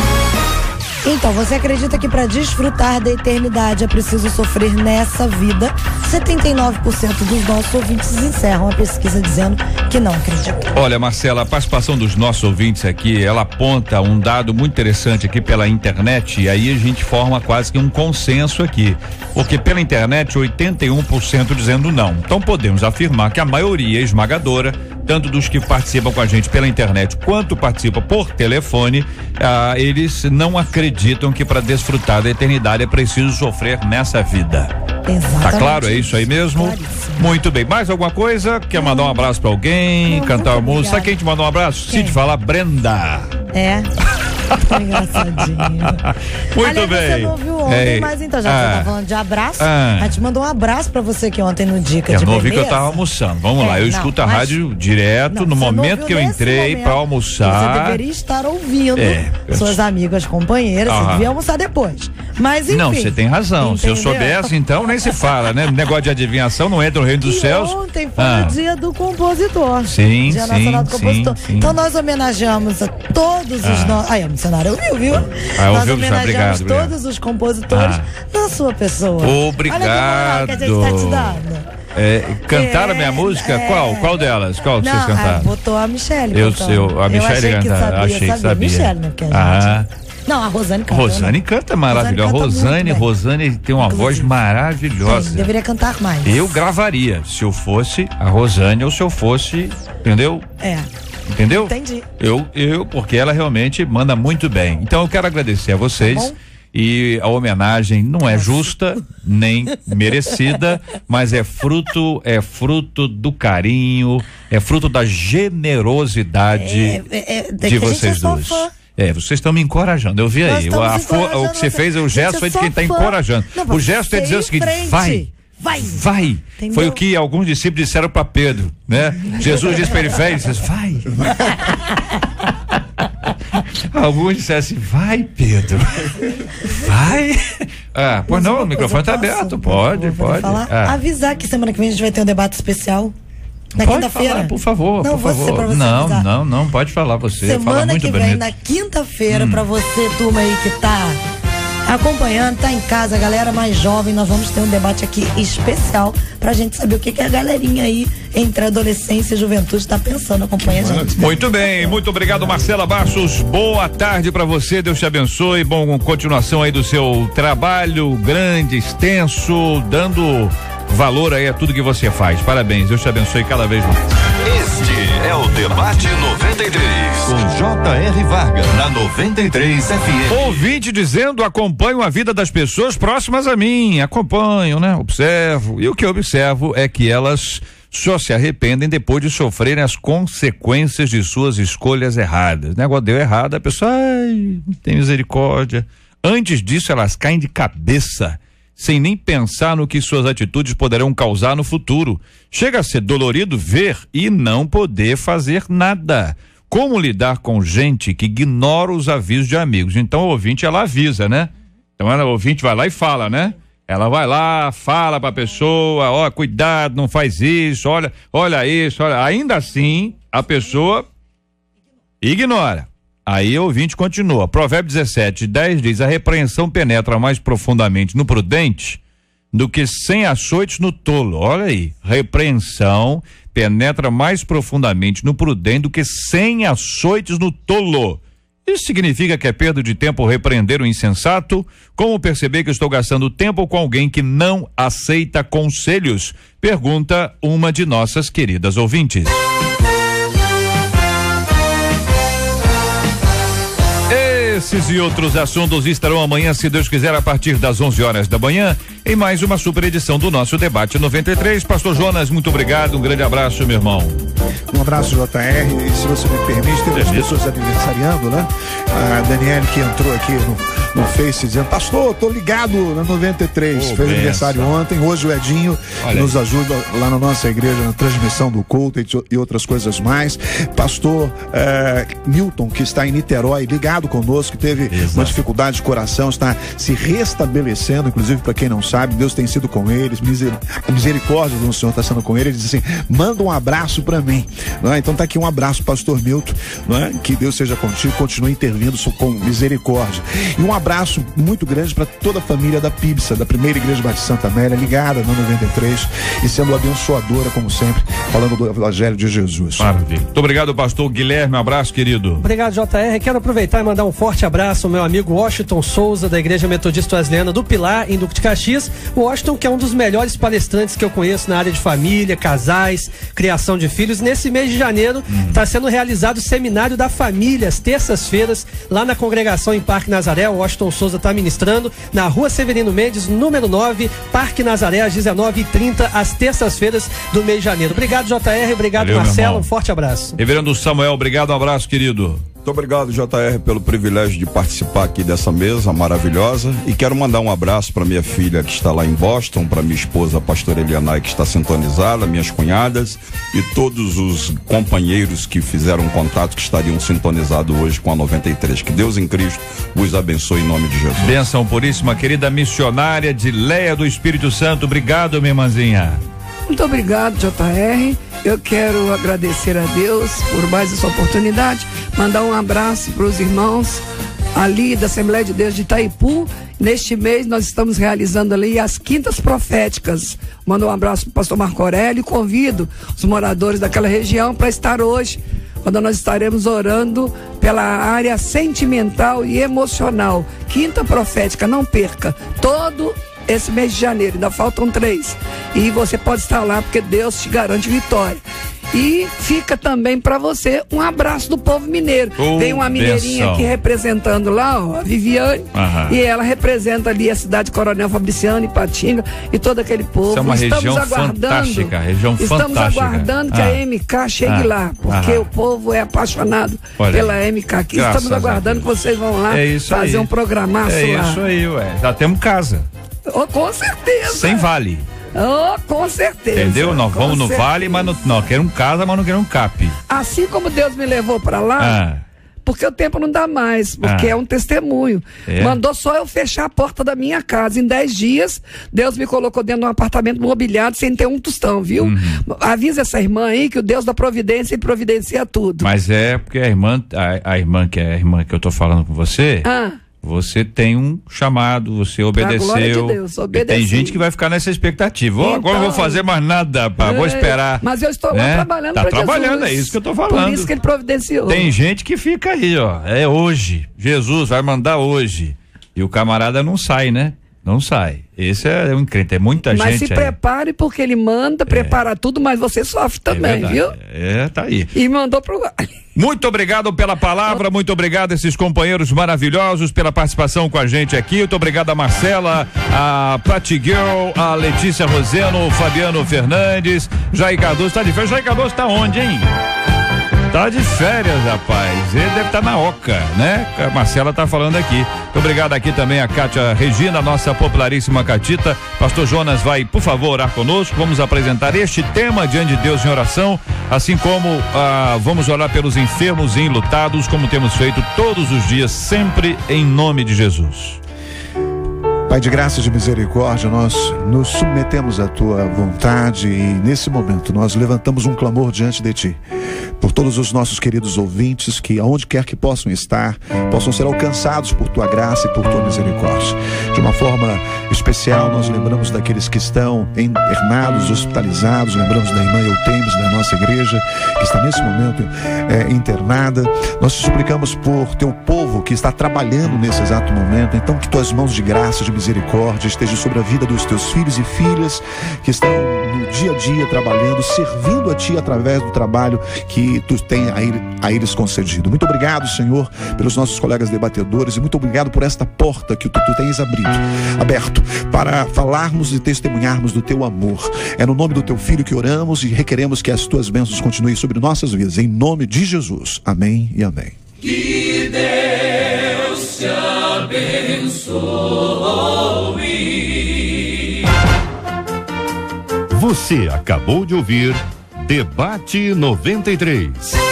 Então, você acredita que para desfrutar da eternidade é preciso sofrer nessa vida? 79% dos nossos ouvintes encerram a pesquisa dizendo que não acreditam. Olha, Marcela, a participação dos nossos ouvintes aqui, ela aponta um dado muito interessante aqui pela internet, e aí a gente forma quase que um consenso aqui, porque pela internet 81% dizendo não. Então podemos afirmar que a maioria esmagadora, tanto dos que participam com a gente pela internet quanto participam por telefone, eles não acreditam que para desfrutar da eternidade é preciso sofrer nessa vida. Exatamente. Tá claro? É isso aí mesmo? Claríssimo. Muito bem. Mais alguma coisa? Quer mandar um abraço pra alguém? Cantar uma música? Sabe quem te mandou um abraço? Quem? Cid fala Brenda. É. Engraçadinho. Muito Aliás, bem. Você não ouviu ontem, mas então, já que você tá falando de abraço, a gente mandou um abraço pra você que ontem no Dica de Beleza. Eu não ouvi que eu tava almoçando. Vamos lá, eu escuto a rádio direto no momento que eu entrei pra almoçar. Você deveria estar ouvindo suas amigas, companheiras, você devia almoçar depois. Mas enfim. Não, você tem razão. Entendeu? Se eu soubesse, então nem se fala, né? Negócio de adivinhação não entra no reino dos céus. Ontem foi o dia do compositor. Sim, Dia Nacional do Compositor. sim. Então nós homenageamos a todos os nossos. Aí, a missionária ouviu, viu? Nós homenageamos todos os compositores na sua pessoa. Obrigado. Olha que moral que a gente tá te dando. Cantaram a minha música? Qual delas? Qual que vocês cantaram? Botou a Michele. A Michele cantava. Achei que sabia. Michele, né? Porque a gente... Não, a Rosane canta. Rosane canta maravilhosa. Rosane tem uma voz maravilhosa. Sim, deveria cantar mais. Eu gravaria, se eu fosse a Rosane ou se eu fosse, entendeu? Entendeu? Entendi. Porque ela realmente manda muito bem. Então eu quero agradecer a vocês. Tá bom? E a homenagem não é justa, nem merecida, mas é fruto do carinho, é fruto da generosidade de vocês dois. Vocês estão me encorajando, eu vi aí. O que você fez, o gesto foi de quem está encorajando. O gesto é dizer o seguinte: vai. Entendeu? Foi o que alguns discípulos disseram para Pedro, né? Jesus disse para ele: vai. Alguns disseram assim: vai, Pedro. Vai. Pois não, o microfone está aberto. Pode. Avisar que semana que vem a gente vai ter um debate especial. Na quinta-feira? Por favor, não, por favor. Pra você não, pode falar você. Semana fala muito que vem, bonito. na quinta-feira, pra você, turma aí que tá acompanhando, tá em casa, a galera mais jovem, nós vamos ter um debate aqui especial pra gente saber o que a galerinha aí entre adolescência e juventude tá pensando. Acompanha a gente. Muito bem, muito obrigado, Marcela Bastos. Boa tarde pra você, Deus te abençoe. Bom, continuação aí do seu trabalho grande, extenso, dando valor aí a tudo que você faz. Parabéns, Deus te abençoe cada vez mais. Este é o Debate 93, com J.R. Vargas, na 93 FM. Ouvinte dizendo: acompanho a vida das pessoas próximas a mim. Acompanho, né? Observo. E o que eu observo é que elas só se arrependem depois de sofrerem as consequências de suas escolhas erradas. O negócio deu errado, a pessoa, ai, tem misericórdia. Antes disso, elas caem de cabeça, sem nem pensar no que suas atitudes poderão causar no futuro. Chega a ser dolorido ver e não poder fazer nada. Como lidar com gente que ignora os avisos de amigos? Então o ouvinte, ela avisa, né? Então o ouvinte vai lá e fala, né? Ela vai lá, fala pra pessoa, ó, cuidado, não faz isso, olha isso, olha. Ainda assim, a pessoa ignora. Aí o ouvinte continua. Provérbio 17:10 diz: a repreensão penetra mais profundamente no prudente do que 100 açoites no tolo. Olha aí, repreensão penetra mais profundamente no prudente do que 100 açoites no tolo. Isso significa que é perda de tempo repreender o insensato? Como perceber que estou gastando tempo com alguém que não aceita conselhos? Pergunta uma de nossas queridas ouvintes. Esses e outros assuntos estarão amanhã, se Deus quiser, a partir das 11 horas da manhã, em mais uma super edição do nosso Debate 93. Pastor Jonas, muito obrigado, um grande abraço, meu irmão. Um abraço, JR, e se você me permite, tem umas pessoas aniversariando, né? A Daniele, que entrou aqui no Face dizendo: pastor, tô ligado na 93, fez aniversário ontem. Hoje o Edinho nos ajuda lá na nossa igreja na transmissão do culto e outras coisas mais. Pastor Milton, que está em Niterói, ligado conosco, que teve uma dificuldade de coração, está se restabelecendo, inclusive, para quem não sabe, Deus tem sido com eles, a misericórdia do Senhor está sendo com ele. Ele diz assim: manda um abraço para mim, não é? Então tá aqui um abraço, pastor Milton, não é? Que Deus seja contigo, continue intervindo com misericórdia. E um abraço muito grande para toda a família da PIBSA, da Primeira Igreja Batista Santa Amélia, ligada no 93 e sendo abençoadora, como sempre, falando do Evangelho de Jesus. Maravilha. Muito obrigado, pastor Guilherme, um abraço, querido. Obrigado, JR. Quero aproveitar e mandar um forte abraço ao meu amigo Washington Souza, da Igreja Metodista Wesleyana do Pilar, em Duque de Caxias. O Washington, que é um dos melhores palestrantes que eu conheço na área de família, casais, criação de filhos. Nesse mês de janeiro está sendo realizado o Seminário da Família, às terças-feiras, lá na congregação em Parque Nazaré. O Washington Souza está ministrando na Rua Severino Mendes, número 9, Parque Nazaré, às 19h30, às terças-feiras do mês de janeiro. Obrigado, JR, obrigado, valeu, Marcelo, um forte abraço. Reverendo Samuel, obrigado, um abraço, querido. Muito obrigado, JR, pelo privilégio de participar aqui dessa mesa maravilhosa, e quero mandar um abraço para minha filha que está lá em Boston, para minha esposa, a pastora Elianai, que está sintonizada, minhas cunhadas e todos os companheiros que fizeram contato, que estariam sintonizados hoje com a 93. Que Deus em Cristo vos abençoe em nome de Jesus. Bênção puríssima, querida missionária de Leia do Espírito Santo. Obrigado, minha irmãzinha. Muito obrigado, JR. Eu quero agradecer a Deus por mais essa oportunidade, mandar um abraço para os irmãos ali da Assembleia de Deus de Itaipu. Neste mês nós estamos realizando ali as quintas proféticas. Mando um abraço para o pastor Marco Aurélio e convido os moradores daquela região para estar hoje, quando nós estaremos orando pela área sentimental e emocional. Quinta profética, não perca, todo esse mês de janeiro, ainda faltam 3. E você pode estar lá porque Deus te garante vitória. E fica também para você um abraço do povo mineiro. Tem uma mineirinha aqui representando lá, ó, a Viviane, e ela representa ali a cidade de Coronel Fabriciano, Ipatinga e todo aquele povo. Isso é uma região fantástica, estamos aguardando que a MK chegue lá, porque o povo é apaixonado pela MK aqui. Estamos aguardando que vocês vão lá fazer um programaço lá. É isso aí, ué. Já temos casa. Oh, com certeza. Sem vale. Oh, com certeza. Entendeu? Nós vamos no vale, mas não queremos casa, mas não queremos cap. Assim como Deus me levou para lá, porque o tempo não dá mais, porque é um testemunho. Mandou só eu fechar a porta da minha casa. Em 10 dias, Deus me colocou dentro de um apartamento mobiliado sem ter um tostão, viu? Avisa essa irmã aí que o Deus da providência e providencia tudo. Mas é porque a irmã que é a irmã que eu tô falando com você, Você tem um chamado, você obedeceu. De Deus, tem gente que vai ficar nessa expectativa. Então, agora eu não vou fazer mais nada, vou esperar. Mas eu estou lá trabalhando para Jesus. Tá trabalhando, é isso que eu tô falando. Por isso que ele providenciou. Tem gente que fica aí, ó. É hoje. Jesus vai mandar hoje. E o camarada não sai, né? Não sai. Esse é um encrenca, é muita gente. Mas se prepare, porque ele manda, prepara tudo, mas você sofre também, viu? Tá aí. E mandou pro vale. Muito obrigado pela palavra, muito obrigado a esses companheiros maravilhosos pela participação com a gente aqui. Muito obrigado a Marcela, a Prati Girl, a Letícia Roseno, o Fabiano Fernandes, Jair Cardoso. Tá de férias? Jair Cardoso tá onde, hein? Tá de férias, rapaz. Ele deve estar na Oca, né? A Marcela tá falando aqui. Muito obrigado aqui também a Kátia Regina, nossa popularíssima Catita. Pastor Jonas vai, por favor, orar conosco. Vamos apresentar este tema diante de Deus em oração, assim como vamos orar pelos enfermos e enlutados, como temos feito todos os dias, sempre em nome de Jesus. Pai de graça e de misericórdia, nós nos submetemos à tua vontade e nesse momento nós levantamos um clamor diante de ti, por todos os nossos queridos ouvintes que aonde quer que possam estar, possam ser alcançados por tua graça e por tua misericórdia. De uma forma especial nós lembramos daqueles que estão internados, hospitalizados, lembramos da irmã Eutêmis da nossa igreja, que está nesse momento internada. Nós te suplicamos por teu povo que está trabalhando nesse exato momento, então que tuas mãos de graça, de misericórdia esteja sobre a vida dos teus filhos e filhas que estão no dia a dia trabalhando, servindo a ti através do trabalho que tu tem a eles concedido. Muito obrigado, Senhor, pelos nossos colegas debatedores e muito obrigado por esta porta que tu tens aberto para falarmos e testemunharmos do teu amor. É no nome do teu filho que oramos e requeremos que as tuas bênçãos continuem sobre nossas vidas, em nome de Jesus. Amém e amém. Que Deus te abençoe. Você acabou de ouvir Debate 93.